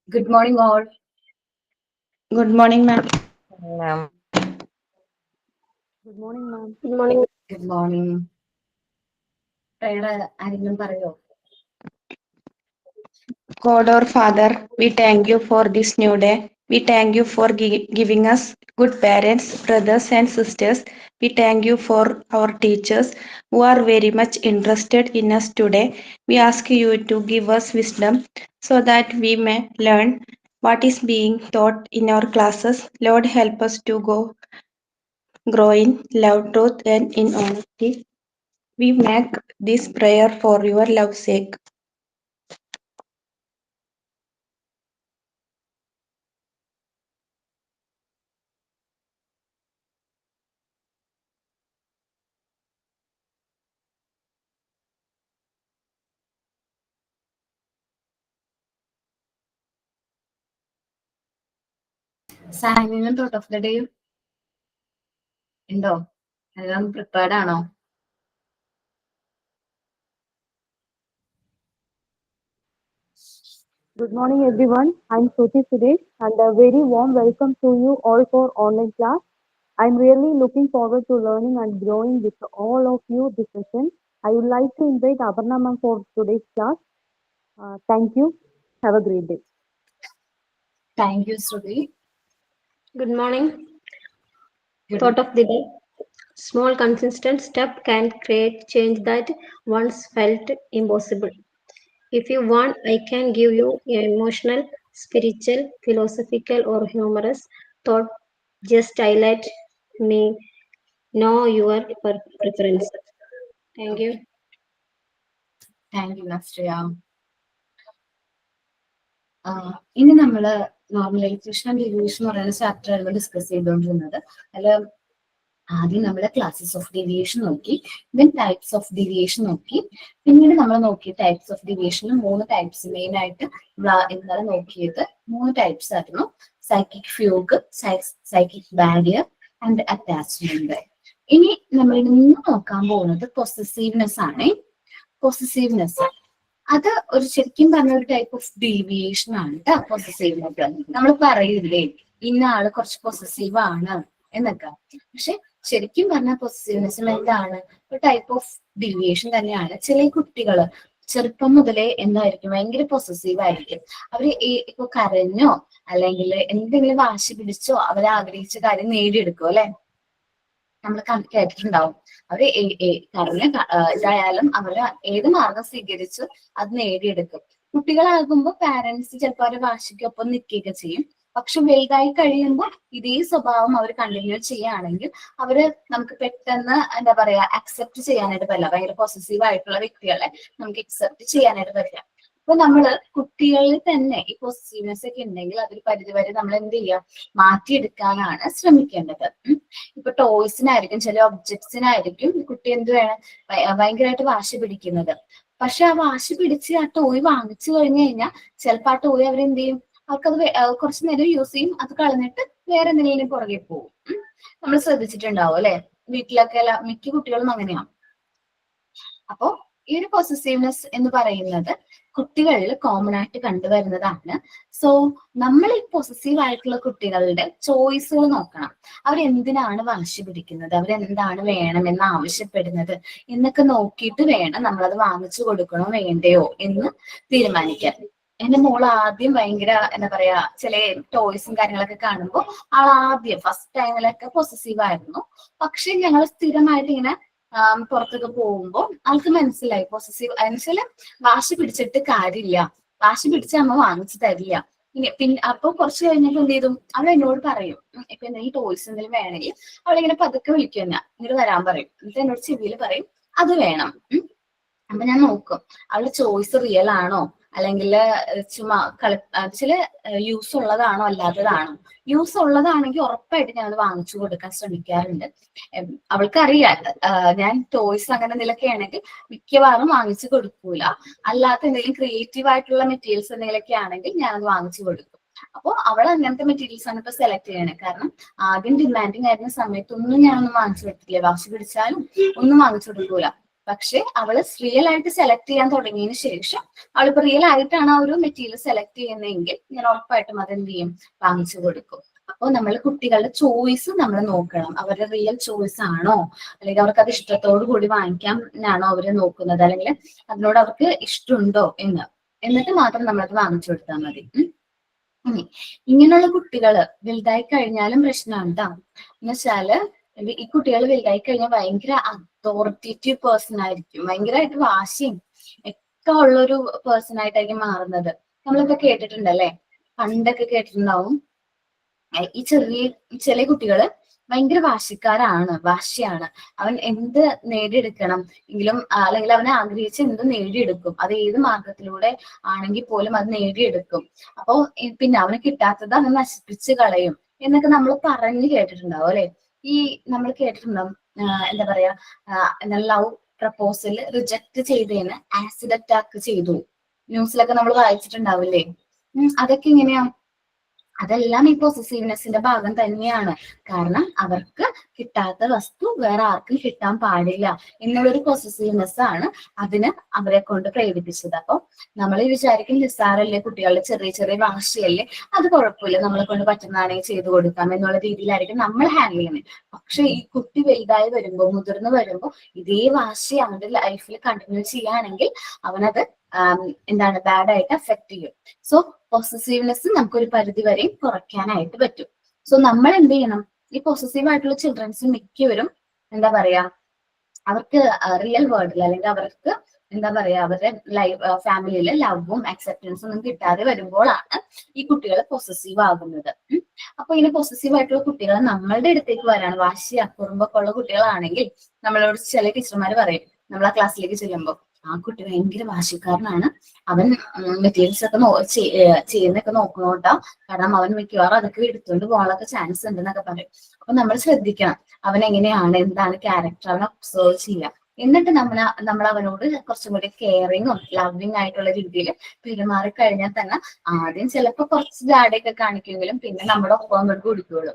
Good morning, all. Good morning, ma'am. Ma'am. Good morning, ma'am. Good morning. Good morning. Prayer ആരെങ്കിലും പറയോ? God our Father, we thank you for this new day. We thank you for giving us good parents, brothers, and sisters. We thank you for our teachers who are very much interested in us today. We ask you to give us wisdom so that we may learn what is being taught in our classes. Lord, help us to grow in love, truth, and in honesty. We make this prayer for your love's sake. Signing thought of the day ഉണ്ടോ? എല്ലാം prepared ആണോ? Good morning, everyone. I'm Shruti Sudesh, and a very warm welcome to you all for online class. I'm really looking forward to learning and growing with all of you this session. I would like to invite Aparna ma'am for today's class. Thank you. Have a great day. Thank you, Shruti. Good morning. Good. Thought of the day. Small consistent step can create change that once felt impossible. If you want, I can give you an emotional, spiritual, philosophical, or humorous thought. Just highlight me. Know your preference. Thank you. Thank you, Nastria. ഇനി നമ്മള് normalisation and deviation എന്ന് പറയുന്ന chapter ആയിരുന്നു discuss ചെയ്തുകൊണ്ടിരുന്നത്. അതിൽ ആദ്യം നമ്മൾ classes of deviation നോക്കി, ദെൻ ടൈപ്സ് ഓഫ് ഡീവിയേഷൻ നോക്കി. പിന്നീട് നമ്മൾ നോക്കിയ ടൈപ്സ് ഓഫ് ഡീവിയേഷനിൽ 3 ടൈപ്സ് മെയിൻ ആയിട്ട് ഇന്നലെ നോക്കിയത് 3 ടൈപ്സ് ആയിരുന്നു: psychic fugue, psychic barrier and attachment. ഇനി നമ്മൾ ഇന്ന് നോക്കാൻ പോകുന്നത് പൊസസീവ്നെസ് ആണ്. പൊസസീവ്നെസ് അത് ഒരു ശരിക്കും പറഞ്ഞ ഒരു ടൈപ്പ് ഓഫ് ഡീവിയേഷൻ ആണ് കേട്ടോ. പൊസസീവ്നെസ് നമ്മൾ പറയില്ലേ ഇന്ന ആള് കുറച്ച് പൊസസീവ് ആണ് എന്നൊക്കെ, പക്ഷെ ശരിക്കും പറഞ്ഞ പൊസസീവ്നെസ് എന്താണ്? ഒരു ടൈപ്പ് ഓഫ് ഡീവിയേഷൻ തന്നെയാണ്. ചില കുട്ടികള് ചെറുപ്പം മുതലേ എന്തായിരിക്കും, ഭയങ്കര പൊസസീവ് ആയിരിക്കും. അവര് ഇപ്പൊ കരഞ്ഞോ അല്ലെങ്കിൽ എന്തെങ്കിലും വാശി പിടിച്ചോ അവരെ ആഗ്രഹിച്ച കാര്യം നേടിയെടുക്കും അല്ലെ. നമ്മൾ കേട്ടിട്ടുണ്ടാവും. അവര് കരഞ്ഞ ഇതായാലും അവര് ഏത് മാർഗം സ്വീകരിച്ച് അത് നേടിയെടുക്കും. കുട്ടികളാകുമ്പോൾ പാരന്റ്സ് ചിലപ്പോൾ അവരുടെ വാശിക്കൊപ്പം നിൽക്കുകയൊക്കെ ചെയ്യും. പക്ഷെ വലുതായി കഴിയുമ്പോൾ ഇതേ സ്വഭാവം അവർ കണ്ടിന്യൂ ചെയ്യുകയാണെങ്കിൽ അവര് നമുക്ക് പെട്ടെന്ന് എന്താ പറയാ അക്സെപ്റ്റ് ചെയ്യാനായിട്ട് പറ്റില്ല. ഭയങ്കര പോസസീവ് ആയിട്ടുള്ള വ്യക്തികളെ നമുക്ക് അക്സെപ്റ്റ് ചെയ്യാനായിട്ട് പറ്റില്ല. അപ്പൊ നമ്മള് കുട്ടികളിൽ തന്നെ ഈ പോസിറ്റീവ്നെസ് ഒക്കെ ഉണ്ടെങ്കിൽ അതൊരു പരിധിവരെ നമ്മൾ എന്ത് ചെയ്യുക, മാറ്റിയെടുക്കാനാണ് ശ്രമിക്കേണ്ടത്. ഇപ്പൊ ടോയ്സിനായിരിക്കും, ചില ഒബ്ജക്ട്സിനായിരിക്കും കുട്ടി എന്ത് വേണം, ഭയങ്കരമായിട്ട് വാശി പിടിക്കുന്നത്. പക്ഷെ ആ വാശി പിടിച്ച് ആ ടോയ് വാങ്ങിച്ചു കഴിഞ്ഞു കഴിഞ്ഞാൽ ചിലപ്പോൾ ആ ടോയ് അവരെന്ത് ചെയ്യും, അവർക്കത് കുറച്ചു നേരം യൂസ് ചെയ്യും, അത് കളഞ്ഞിട്ട് വേറെ എന്തെങ്കിലും പുറകെ പോകും. നമ്മൾ ശ്രദ്ധിച്ചിട്ടുണ്ടാവും അല്ലെ, വീട്ടിലൊക്കെ മിക്ക കുട്ടികളും അങ്ങനെയാണ്. അപ്പോ ഈ ഒരു പൊസസീവ്നെസ് എന്ന് പറയുന്നത് കുട്ടികളിൽ കോമൺ ആയിട്ട് കണ്ടുവരുന്നതാണ്. സോ നമ്മൾ ഈ പൊസസീവ് ആയിട്ടുള്ള കുട്ടികളുടെ ചോയ്സുകൾ നോക്കണം. അവരെന്തിനാണ് വാശി പിടിക്കുന്നത്, അവരെന്താണ് വേണമെന്ന് ആവശ്യപ്പെടുന്നത് എന്നൊക്കെ നോക്കിയിട്ട് വേണം നമ്മളത് വാങ്ങിച്ചു കൊടുക്കണോ വേണ്ടയോ എന്ന് തീരുമാനിക്കാൻ. എന്റെ മോൾ ആദ്യം ഭയങ്കര എന്താ പറയാ, ചില ടോയ്സും കാര്യങ്ങളൊക്കെ കാണുമ്പോൾ ആദ്യം ഫസ്റ്റ് ടൈമിലൊക്കെ പൊസസീവ് ആയിരുന്നു. പക്ഷെ ഞങ്ങൾ സ്ഥിരമായിട്ട് ഇങ്ങനെ പുറത്തൊക്കെ പോകുമ്പോൾ ആൾക്ക് മനസ്സിലായി പോസസീവ് എന്നുവെച്ചാല് വാശി പിടിച്ചിട്ട് കാര്യമില്ല, വാശി പിടിച്ച് അമ്മ വാങ്ങിച്ചു തരില്ല. പിന്നെ അപ്പൊ കുറച്ച് കഴിഞ്ഞപ്പോൾ എന്ത് ചെയ്തു, അവൾ എന്നോട് പറയും, ഇപ്പൊ എന്തെങ്കിലും ടോയ്സ് എന്തെങ്കിലും വേണമെങ്കിൽ അവളിങ്ങനെ പതുക്കെ വിളിക്കും, എന്നെ ഇങ്ങോട്ട് വരാൻ പറയും. എന്നിട്ട് എന്നോട് ചെവിയിൽ പറയും അത് വേണം. അപ്പൊ ഞാൻ നോക്കും അവളുടെ ചോയ്സ് റിയൽ ആണോ അല്ലെങ്കിൽ ചുമ്മാ ചില യൂസ് ഉള്ളതാണോ അല്ലാത്തതാണോ. യൂസ് ഉള്ളതാണെങ്കിൽ ഉറപ്പായിട്ട് ഞാൻ അത് വാങ്ങിച്ചു കൊടുക്കാൻ ശ്രമിക്കാറുണ്ട്. അവൾക്കറിയാം ഞാൻ ടോയ്സ് അങ്ങനെ എന്തെങ്കിലുമൊക്കെ ആണെങ്കിൽ മിക്കവാറും വാങ്ങിച്ചു കൊടുക്കൂല. അല്ലാത്ത എന്തെങ്കിലും ക്രിയേറ്റീവ് ആയിട്ടുള്ള മെറ്റീരിയൽസ് എന്തെങ്കിലുമൊക്കെ ആണെങ്കിൽ ഞാൻ അത് വാങ്ങിച്ചു കൊടുക്കും. അപ്പോൾ അവൾ അങ്ങനത്തെ മെറ്റീരിയൽസ് ആണ് ഇപ്പൊ സെലക്ട് ചെയ്യണേ. കാരണം ആദ്യം ഡിമാൻഡിങ് ആയിരുന്ന സമയത്തൊന്നും ഞാനൊന്നും വാങ്ങിച്ചു കൊടുത്തില്ല, വാശി പിടിച്ചാലും ഒന്നും വാങ്ങിച്ചു കൊടുക്കൂല. പക്ഷെ അവള് റിയൽ ആയിട്ട് സെലക്ട് ചെയ്യാൻ തുടങ്ങിയതിന് ശേഷം അവളിപ്പോ റിയൽ ആയിട്ടാണ് ആ ഒരു മെറ്റീരിയൽ സെലക്ട് ചെയ്യുന്നതെങ്കിൽ ഞാൻ ഉറപ്പായിട്ടും അതെന്ത് ചെയ്യും, വാങ്ങിച്ചു കൊടുക്കും. അപ്പോൾ നമ്മൾ കുട്ടികളുടെ ചോയ്സ് നമ്മൾ നോക്കണം. അവരുടെ റിയൽ ചോയ്സ് ആണോ, അല്ലെങ്കിൽ അവർക്ക് അത് ഇഷ്ടത്തോടു കൂടി വാങ്ങിക്കാനാണോ അവര് നോക്കുന്നത്, അല്ലെങ്കിൽ അതിനോട് അവർക്ക് ഇഷ്ടമുണ്ടോ എന്നിട്ട് മാത്രം നമ്മളത് വാങ്ങിച്ചു കൊടുത്താൽ മതി. ഇങ്ങനെയുള്ള കുട്ടികള് വലുതായി കഴിഞ്ഞാലും പ്രശ്നമാണ് കേട്ടോ. എന്ന് വെച്ചാല് ഈ കുട്ടികൾ വലുതായി കഴിഞ്ഞാൽ ഭയങ്കര അതോറിറ്റേറ്റീവ് പേഴ്സൺ ആയിരിക്കും, ഭയങ്കരമായിട്ട് വാശിയും ഒക്കെ ഉള്ളൊരു പേഴ്സൺ ആയിട്ടായിരിക്കും മാറുന്നത്. നമ്മളിപ്പോ കേട്ടിട്ടുണ്ടല്ലേ, പണ്ടൊക്കെ കേട്ടിട്ടുണ്ടാവും ഈ ചെറിയ കുട്ടികള് ഭയങ്കര വാശിയാണ്. അവൻ എന്ത് നേടിയെടുക്കണം എങ്കിലും, അല്ലെങ്കിൽ അവനെ ആഗ്രഹിച്ച് എന്ത് നേടിയെടുക്കും, അത് ഏത് മാർഗത്തിലൂടെ ആണെങ്കിൽ പോലും അത് നേടിയെടുക്കും. അപ്പൊ പിന്നെ അവന് കിട്ടാത്തത് അവൻ നശിപ്പിച്ച് കളയും എന്നൊക്കെ നമ്മൾ പറഞ്ഞു കേട്ടിട്ടുണ്ടാവും അല്ലെ. ഈ നമ്മൾ കേട്ടിട്ടുണ്ടാവും എന്താ പറയാ, ലവ് പ്രപ്പോസൽ റിജക്ട് ചെയ്തതിന് ആസിഡ് അറ്റാക്ക് ചെയ്തു, ന്യൂസിലൊക്കെ നമ്മൾ വായിച്ചിട്ടുണ്ടാവില്ലേ. അതൊക്കെ ഇങ്ങനെയാ, അതെല്ലാം ഈ പൊസസീവ്നെസിന്റെ ഭാഗം തന്നെയാണ്. കാരണം അവർക്ക് കിട്ടാത്ത വസ്തു വേറെ ആർക്കും കിട്ടാൻ പാടില്ല എന്നുള്ളൊരു പൊസസീവ്നെസ് ആണ് അതിന് അവരെ കൊണ്ട് പ്രേരിപ്പിച്ചത്. അപ്പൊ നമ്മൾ വിചാരിക്കും നിസ്സാരല്ലേ, കുട്ടികളുടെ ചെറിയ ചെറിയ വാശിയല്ലേ, അത് കുഴപ്പമില്ല, നമ്മളെ കൊണ്ട് പറ്റുന്നതാണെങ്കിൽ ചെയ്തു കൊടുക്കാം എന്നുള്ള രീതിയിലായിരിക്കും നമ്മൾ ഹാൻഡിൽ ചെയ്യുന്നത്. പക്ഷെ ഈ കുട്ടി വലുതായി വരുമ്പോൾ, മുതിർന്നു വരുമ്പോൾ ഇതേ വാശി അവന്റെ ലൈഫിൽ കണ്ടിന്യൂ ചെയ്യുകയാണെങ്കിൽ അവനത് എന്താണ് ബാഡ് ആയിട്ട് അഫക്ട് ചെയ്യും. സോ പൊസസീവ്നെസ് നമുക്കൊരു പരിധി വരെയും കുറയ്ക്കാനായിട്ട് പറ്റും. സോ നമ്മൾ എന്ത് ചെയ്യണം, ഈ പൊസസീവ് ആയിട്ടുള്ള ചിൽഡ്രൻസ് മിക്കവരും എന്താ പറയാ, അവർക്ക് റിയൽ വേൾഡിൽ അല്ലെങ്കിൽ അവർക്ക് എന്താ പറയാ അവരുടെ ഫാമിലിയിലെ ലവും അക്സെപ്റ്റൻസും ഒന്നും കിട്ടാതെ വരുമ്പോഴാണ് ഈ കുട്ടികൾ പൊസസീവ് ആകുന്നത്. അപ്പൊ ഇങ്ങനെ പൊസസീവ് ആയിട്ടുള്ള കുട്ടികൾ നമ്മളുടെ അടുത്തേക്ക് വരാണ്, വാശി കുറുമ്പൊക്കെ ഉള്ള കുട്ടികളാണെങ്കിൽ നമ്മളോട് ചില ടീച്ചർമാർ പറയും, നമ്മൾ ആ ക്ലാസ്സിലേക്ക് ചെല്ലുമ്പോൾ, ആ കുട്ടി ഭയങ്കര വാശിക്കാരനാണ്, അവൻ മെറ്റീരിയൽസ് ഒക്കെ ചെയ്യുന്നൊക്കെ നോക്കണോട്ടാ, കാരണം അവൻ മിക്കവാറും അതൊക്കെ എടുത്തുകൊണ്ട് പോകാനൊക്കെ ചാൻസ് ഉണ്ട് എന്നൊക്കെ പറയും. അപ്പൊ നമ്മൾ ശ്രദ്ധിക്കണം അവൻ എങ്ങനെയാണ്, എന്താണ് ക്യാരക്ടർ, അവനെ ഒബ്സർവ് ചെയ്യുക. എന്നിട്ട് നമ്മൾ അവനോട് കുറച്ചും കൂടി കെയറിങ്ങും ലവിങ് ആയിട്ടുള്ള രീതിയിൽ പെരുമാറി കഴിഞ്ഞാൽ തന്നെ ആദ്യം ചിലപ്പോൾ കുറച്ച് ജാടയൊക്കെ കാണിക്കുമെങ്കിലും പിന്നെ നമ്മുടെ ഒപ്പം അങ്ങോട്ട് കൊടുക്കുള്ളൂ.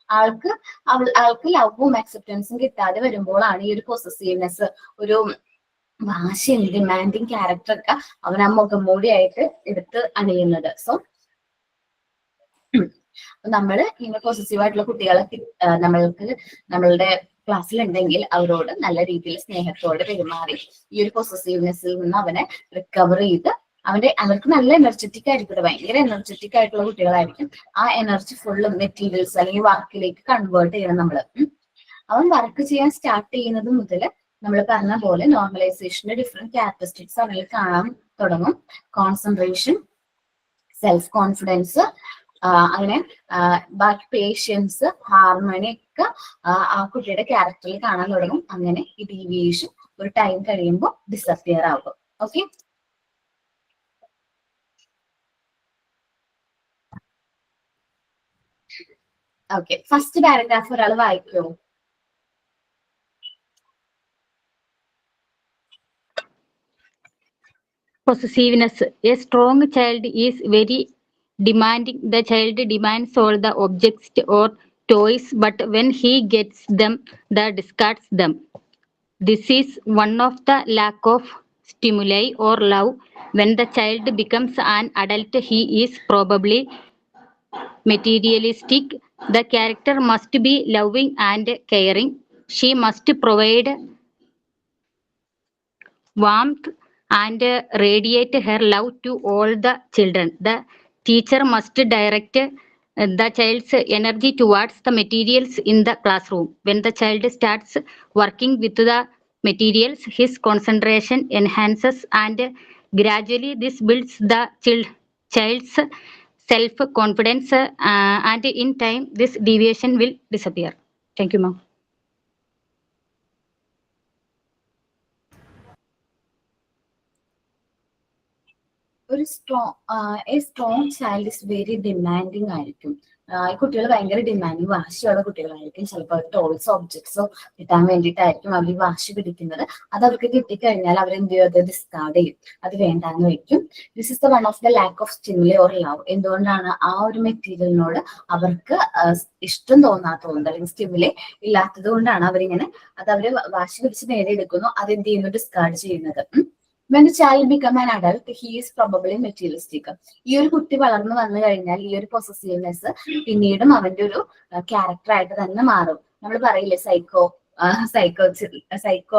ആൾക്ക് ലവും അക്സെപ്റ്റൻസും കിട്ടാതെ വരുമ്പോഴാണ് ഈ ഒരു പൊസസീവ്നെസ്, ഒരു വാശിയും ഡിമാൻഡിങ് ക്യാരക്ടർ ഒക്കെ അവൻ ആ മുഖംമൂടിയായിട്ട് എടുത്ത് അണിയുന്നത്. സോ നമ്മൾ ഇങ്ങനെ പോസിറ്റീവ് ആയിട്ടുള്ള കുട്ടികളെ നമ്മളുടെ ക്ലാസ്സിലുണ്ടെങ്കിൽ അവരോട് നല്ല രീതിയിൽ സ്നേഹത്തോടെ പെരുമാറി ഈ ഒരു പൊസസീവ്നെസ്സിൽ നിന്ന് അവനെ റിക്കവർ ചെയ്ത് അവർക്ക് നല്ല എനർജറ്റിക് ആയിരിക്കും, ഭയങ്കര എനർജറ്റിക് ആയിട്ടുള്ള കുട്ടികളായിരിക്കും. ആ എനർജി ഫുള്ള് മെറ്റീരിയൽസ് അല്ലെങ്കിൽ വർക്കിലേക്ക് കൺവേർട്ട് ചെയ്യണം നമ്മള്. അവൻ വർക്ക് ചെയ്യാൻ സ്റ്റാർട്ട് ചെയ്യുന്നത് മുതൽ നമ്മൾ പറഞ്ഞ പോലെ നോർമലൈസേഷന്റെ ഡിഫറെന്റ് ക്യാരക്ടറിസ്റ്റിക്സ് അവരിൽ കാണാൻ തുടങ്ങും. കോൺസെൻട്രേഷൻ, സെൽഫ് കോൺഫിഡൻസ്, അങ്ങനെ ബാക്കി പേഷ്യൻസ്, ഹാർമണി ഒക്കെ ആ കുട്ടിയുടെ ക്യാരക്ടറിൽ കാണാൻ തുടങ്ങും. അങ്ങനെ ഈ ഡീവിയേഷൻ ഒരു ടൈം കഴിയുമ്പോൾ ഡിസപ്പിയർ ആകും. ഓക്കെ, ഫസ്റ്റ് പാരഗ്രാഫ് ഒരാൾ വായിക്കുമോ? Possessiveness. A strong child is very demanding. The child demands all the objects or toys, but when he gets them, discards them. This is one of the lack of stimuli or love. When the child becomes an adult, he is probably materialistic. The character must be loving and caring. She must provide warmth and radiate her love to all the children. The teacher must direct the child's energy towards the materials in the classroom. When the child starts working with the materials, his concentration enhances, and gradually this builds the child's self-confidence, and in time this deviation will disappear. Thank you, ma'am. A strong child is very demanding ആയിരിക്കും. ഈ കുട്ടികൾ ഭയങ്കര demanding വാശിയുള്ള കുട്ടികളായിരിക്കും. ചിലപ്പോൾ ടോയ്സോ ഒബ്ജക്ട്സോ കിട്ടാൻ വേണ്ടിയിട്ടായിരിക്കും അവർ വാശി പിടിക്കുന്നത്. അത് അവർക്ക് കിട്ടിക്കഴിഞ്ഞാൽ അവർ എന്ത് ചെയ്യും? അത് ഡിസ്കാർഡ് ചെയ്യും, അത് വേണ്ടാന്ന് വെക്കും. This is the one of the lack of stimuli or love. എന്തുകൊണ്ടാണ് ആ ഒരു മെറ്റീരിയലിനോട് അവർക്ക് ഇഷ്ടം തോന്നാത്തതുകൊണ്ട് അല്ലെങ്കിൽ സ്റ്റിമുലി ഇല്ലാത്തത് കൊണ്ടാണ് അവരിങ്ങനെ അത് അവര് വാശി പിടിച്ച് നേടിയെടുക്കുന്നു, അത് എന്ത് ചെയ്യുന്നു? ഡിസ്കാർഡ് ചെയ്യുന്നത്. When the child become an adult, he is probably materialistic. ഈ ഒരു കുട്ടി വളർന്നു വന്നു കഴിഞ്ഞാൽ ഈ ഒരു പൊസസീവ്നെസ് പിന്നീടും അവന്റെ ഒരു ക്യാരക്ടർ ആയിട്ട് തന്നെ മാറും. നമ്മൾ പറയില്ലേ സൈക്കോ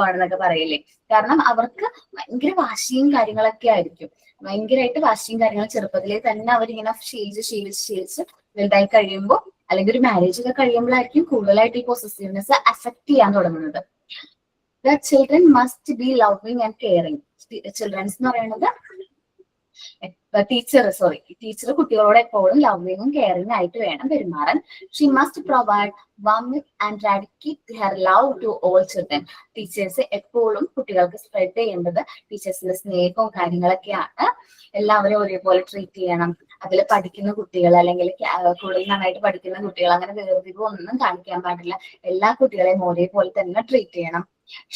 ആണെന്നൊക്കെ പറയില്ലേ. കാരണം അവർക്ക് ഭയങ്കര വാശിയും കാര്യങ്ങളൊക്കെ ആയിരിക്കും. ഭയങ്കരമായിട്ട് വാശിയും കാര്യങ്ങളും ചെറുപ്പത്തിലേ തന്നെ അവരിങ്ങനെ ശീലിച്ച് വലുതായി കഴിയുമ്പോൾ അല്ലെങ്കിൽ ഒരു മാരേജ് ഒക്കെ കഴിയുമ്പോഴായിരിക്കും കൂടുതലായിട്ട് ഈ പൊസസീവ്നെസ് അഫക്ട് ചെയ്യാൻ തുടങ്ങുന്നത്. The children must be loving and caring. Children's എന്ന് പറയുന്നത് ടീച്ചർ കുട്ടികളോട് എപ്പോഴും ലവിങ്ങും കെയറിംഗ് ആയിട്ട് വേണം പെരുമാറാൻ. She must provide warmth and dedicate her love to all children. Teachers എപ്പോഴും കുട്ടികൾക്ക് സ്പ്രെഡ് ചെയ്യേണ്ടത് ടീച്ചേഴ്സിന്റെ സ്നേഹവും കാര്യങ്ങളൊക്കെയാണ്. എല്ലാവരും ഒരേപോലെ ട്രീറ്റ് ചെയ്യണം. അതിൽ പഠിക്കുന്ന കുട്ടികൾ അല്ലെങ്കിൽ കൂടുതൽ നന്നായിട്ട് പഠിക്കുന്ന കുട്ടികൾ അങ്ങനെ വേർതിരിവ് ഒന്നും കാണിക്കാൻ പാടില്ല. എല്ലാ കുട്ടികളെയും ഒരേപോലെ തന്നെ ട്രീറ്റ് ചെയ്യണം.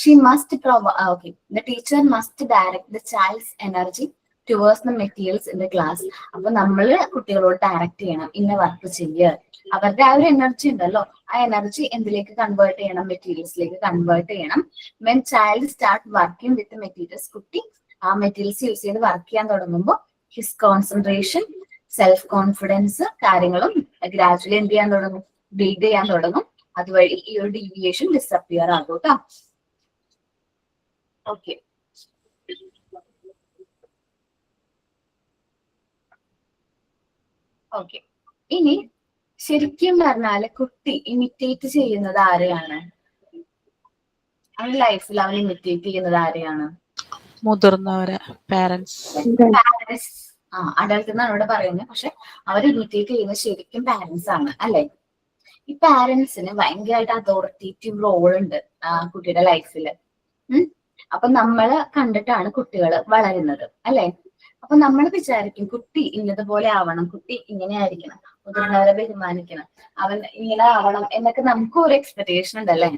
She must provide, the teacher must direct the child's energy towards the materials in the class. അപ്പൊ നമ്മള് കുട്ടികളോട് ഡയറക്റ്റ് ചെയ്യണം, ഇന്ന വർക്ക് ചെയ്യുക. അവരുടെ ആ ഒരു എനർജി ഉണ്ടല്ലോ, ആ എനർജി എന്തിലേക്ക് കൺവേർട്ട് ചെയ്യണം? മെറ്റീരിയൽസിലേക്ക് കൺവേർട്ട് ചെയ്യണം. When child start working with the materials, കുട്ടി ആ മെറ്റീരിയൽസ് യൂസ് ചെയ്ത് വർക്ക് ചെയ്യാൻ തുടങ്ങുമ്പോൾ his concentration, സെൽഫ് കോൺഫിഡൻസ് കാര്യങ്ങളും ഗ്രാജുവലി എന്ത് ചെയ്യാൻ തുടങ്ങും? ബിൽഡ് ചെയ്യാൻ തുടങ്ങും. അതുവഴി ഈ ഒരു ഡീവിയേഷൻ ഡിസപ്പിയർ ആകും കേട്ടോ. Okay, okay. ഇനി ശരിക്കും പറഞ്ഞാല് കുട്ടി ഇമിറ്റേറ്റ് ചെയ്യുന്നത് ആരെയാണ്? അവന്റെ ലൈഫിൽ അവൻ ഇമിറ്റേറ്റ് ചെയ്യുന്നത് ആരെയാണ്? മുതിർന്നവരെ, പാരന്റ്സ്. അഡൽട്ട് എന്നാണ് ഇവിടെ പറയുന്നത്, പക്ഷെ അവർ ഇമിറ്റേറ്റ് ചെയ്യുന്നത് ശരിക്കും പാരന്റ്സ് ആണ്, അല്ലെ? ഈ പാരന്റ്സിന് ഭയങ്കരമായിട്ട് അതോറിറ്റേറ്റീവ് റോൾ ഉണ്ട് കുട്ടിയുടെ ലൈഫില്. അപ്പൊ നമ്മള് കണ്ടിട്ടാണ് കുട്ടികൾ വളരുന്നത്, അല്ലെ? അപ്പൊ നമ്മൾ വിചാരിക്കും കുട്ടി ഇന്നതുപോലെ ആവണം, കുട്ടി ഇങ്ങനെ ആയിരിക്കണം, മുതിർന്നവരെ ബഹുമാനിക്കണം, അവൻ ഇങ്ങനെ ആവണം എന്നൊക്കെ നമുക്ക് ഒരു എക്സ്പെക്ടേഷൻ ഉണ്ടല്ലേ?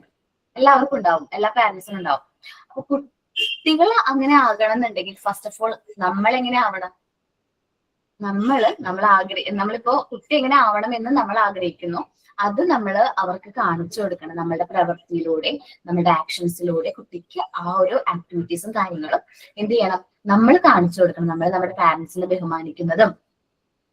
എല്ലാവർക്കും ഉണ്ടാവും, എല്ലാ പാരന്റ്സിനും ഉണ്ടാവും. അപ്പൊ കുട്ടികൾ അങ്ങനെ ആകണം എന്നുണ്ടെങ്കിൽ ഫസ്റ്റ് ഓഫ് ഓൾ നമ്മൾ എങ്ങനെ ആവണം? നമ്മളിപ്പോ കുട്ടി എങ്ങനെ ആവണം എന്ന് നമ്മൾ ആഗ്രഹിക്കുന്നു, അത് നമ്മൾ അവർക്ക് കാണിച്ചു കൊടുക്കണം. നമ്മുടെ പ്രവൃത്തിയിലൂടെ, നമ്മുടെ ആക്ഷൻസിലൂടെ കുട്ടിക്ക് ആ ഒരു ആക്ടിവിറ്റീസും കാര്യങ്ങളും എന്ത് ചെയ്യണം? നമ്മൾ കാണിച്ചു കൊടുക്കണം. നമ്മൾ നമ്മുടെ പാരന്റ്സിനെ ബഹുമാനിക്കുന്നതും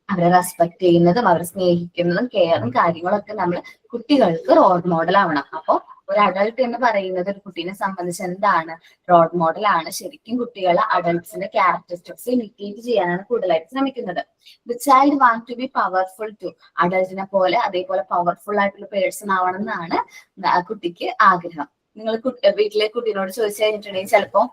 അവരെ റെസ്പെക്ട് ചെയ്യുന്നതും അവരെ സ്നേഹിക്കുന്നതും കെയറും കാര്യങ്ങളൊക്കെ നമ്മൾ കുട്ടികൾക്ക് റോൾ മോഡൽ ആവണം. അപ്പൊ ഒരു അഡൾട്ട് എന്ന് പറയുന്നത് ഒരു കുട്ടീനെ സംബന്ധിച്ച് എന്താണ്? റോൾ മോഡൽ ആണ്. ശരിക്കും കുട്ടികൾ അഡൾട്ട്സിന്റെ ക്യാരക്ടറിസ്റ്റിക്സ് ഇമിറ്റേറ്റ് ചെയ്യാനാണ് കൂടുതലായിട്ട് ശ്രമിക്കുന്നത്. The child want to be powerful too. അഡൾട്ടിനെ പോലെ അതേപോലെ പവർഫുൾ ആയിട്ടുള്ള പേഴ്സൺ ആവണം എന്നാണ് കുട്ടിക്ക് ആഗ്രഹം. നിങ്ങൾ വീട്ടിലെ കുട്ടീനോട് ചോദിച്ചു കഴിഞ്ഞിട്ടുണ്ടെങ്കിൽ ചിലപ്പോ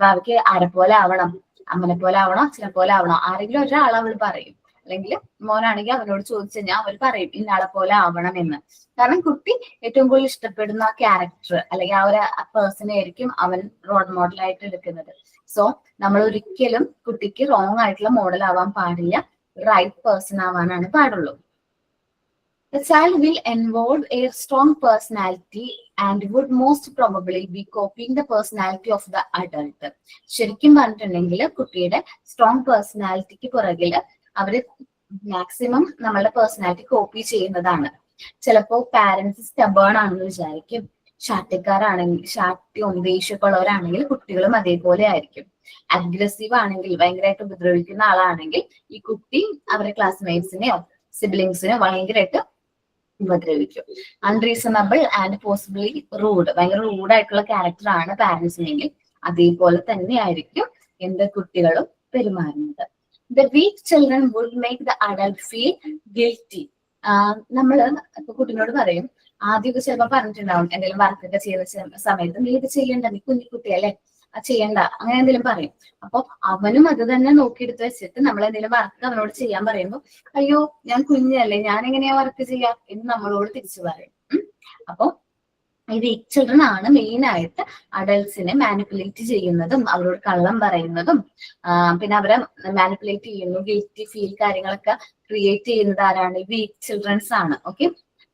അവർക്ക് ആരെ പോലെ ആവണം, അമ്മനെ പോലെ ആവണോ, അച്ഛനെ പോലെ ആവണോ, ആരെങ്കിലും ഒരാൾ അവൾ പറയും. അല്ലെങ്കിൽ മോനാണെങ്കിൽ അവനോട് ചോദിച്ചു കഴിഞ്ഞാൽ അവർ പറയും ഇന്നാളെ പോലെ ആവണം എന്ന്. കാരണം കുട്ടി ഏറ്റവും കൂടുതൽ ഇഷ്ടപ്പെടുന്ന ആ ക്യാരക്ടർ അല്ലെങ്കിൽ ആ ഒരു പേഴ്സണെ ആയിരിക്കും അവൻ റോൾ മോഡൽ ആയിട്ട് എടുക്കുന്നത്. സോ നമ്മൾ ഒരിക്കലും കുട്ടിക്ക് റോങ് ആയിട്ടുള്ള മോഡൽ ആവാൻ പാടില്ല, റൈറ്റ് പേഴ്സൺ ആവാനാണ് പാടുള്ളൂ. The child will involve a strong personality and would most probably be copying the personality of the adult. ശരിക്കും പറഞ്ഞിട്ടുണ്ടെങ്കിൽ കുട്ടിയുടെ സ്ട്രോങ് പേഴ്സണാലിറ്റിക്ക് പുറകില് അവര് മാക്സിമം നമ്മളുടെ പേഴ്സണാലിറ്റി കോപ്പി ചെയ്യുന്നതാണ്. ചിലപ്പോ പാരന്റ്സ് സ്റ്റബേൺ ആണെന്ന് വിചാരിക്കും, ശാഠ്യവും ദേഷ്യമൊക്കെ ഉള്ളവരാണെങ്കിൽ കുട്ടികളും അതേപോലെ ആയിരിക്കും. അഗ്രസീവ് ആണെങ്കിൽ, ഭയങ്കരമായിട്ട് ഉപദ്രവിക്കുന്ന ആളാണെങ്കിൽ ഈ കുട്ടി അവരുടെ ക്ലാസ്മേറ്റ്സിനെയോ സിബ്ലിങ്സിനെയോ ഭയങ്കരമായിട്ട് ഉപദ്രവിക്കും. അൺറീസണബിൾ ആൻഡ് പോസിബിളി റൂഡ്, ഭയങ്കര റൂഡായിട്ടുള്ള ക്യാരക്ടർ ആണ് പാരന്റ്സിനെങ്കിൽ അതേപോലെ തന്നെ ആയിരിക്കും എന്ത് കുട്ടികളും പെരുമാറുന്നത്. The weak children would make the adult feel guilty. നമ്മള് ഇപ്പൊ കുട്ടിനോട് പറയും, ആദ്യമൊക്കെ ചിലപ്പോ പറഞ്ഞിട്ടുണ്ടാവും എന്തെങ്കിലും വർക്കൊക്കെ ചെയ്യുന്ന സമയത്ത് നീ ഇത് ചെയ്യണ്ട, നീ കുഞ്ഞിക്കുട്ടിയല്ലേ, ചെയ്യണ്ട, അങ്ങനെ എന്തെങ്കിലും പറയും. അപ്പൊ അവനും അത് തന്നെ നോക്കിയെടുത്ത് വെച്ചിട്ട് നമ്മൾ എന്തെങ്കിലും വർക്ക് അവനോട് ചെയ്യാൻ പറയുമ്പോൾ അയ്യോ ഞാൻ കുഞ്ഞല്ലേ, ഞാൻ എങ്ങനെയാ വർക്ക് ചെയ്യാം എന്ന് നമ്മളോട് തിരിച്ചു പറയും. അപ്പൊ ഈ വീക്ക് ചിൽഡ്രൻ ആണ് മെയിൻ ആയിട്ട് അഡൽട്സിനെ മാനിപ്പുലേറ്റ് ചെയ്യുന്നതും അവരോട് കള്ളം പറയുന്നതും പിന്നെ അവരെ മാനിപ്പുലേറ്റ് ചെയ്യുന്നു, ഗിൽറ്റി ഫീൽ കാര്യങ്ങളൊക്കെ ക്രിയേറ്റ് ചെയ്യുന്നത് ആരാണ്? ഈ വീക്ക് ചിൽഡ്രൻസ് ആണ്. ഓക്കെ,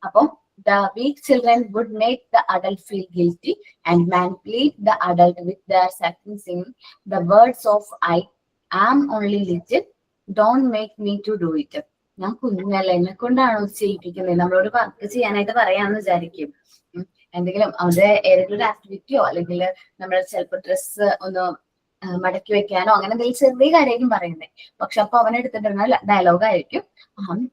അപ്പോൾ the weak children would make the adult feel guilty and manipulate the adult with their sentencing the words of I am only little, don't make me to do it. ഞാൻ കുഞ്ഞല്ല, എന്നെ കൊണ്ടാണോ ചെയ്യിപ്പിക്കുന്നത്, നമ്മളോട് work ചെയ്യാനായിട്ട് പറയാന്ന് വിചാരിക്കും. എന്തെങ്കിലും അവിടെ ഏതെങ്കിലും ഒരു ആക്ടിവിറ്റിയോ അല്ലെങ്കിൽ നമ്മൾ ചിലപ്പോൾ ഡ്രസ്സ് ഒന്ന് മടക്കി വെക്കാനോ അങ്ങനെ എന്തെങ്കിലും ചെറിയ കാര്യമായിരിക്കും പറയുന്നത്. പക്ഷെ അപ്പൊ അവനെടുത്തിട്ടുള്ള ഡയലോഗ് ആയിരിക്കും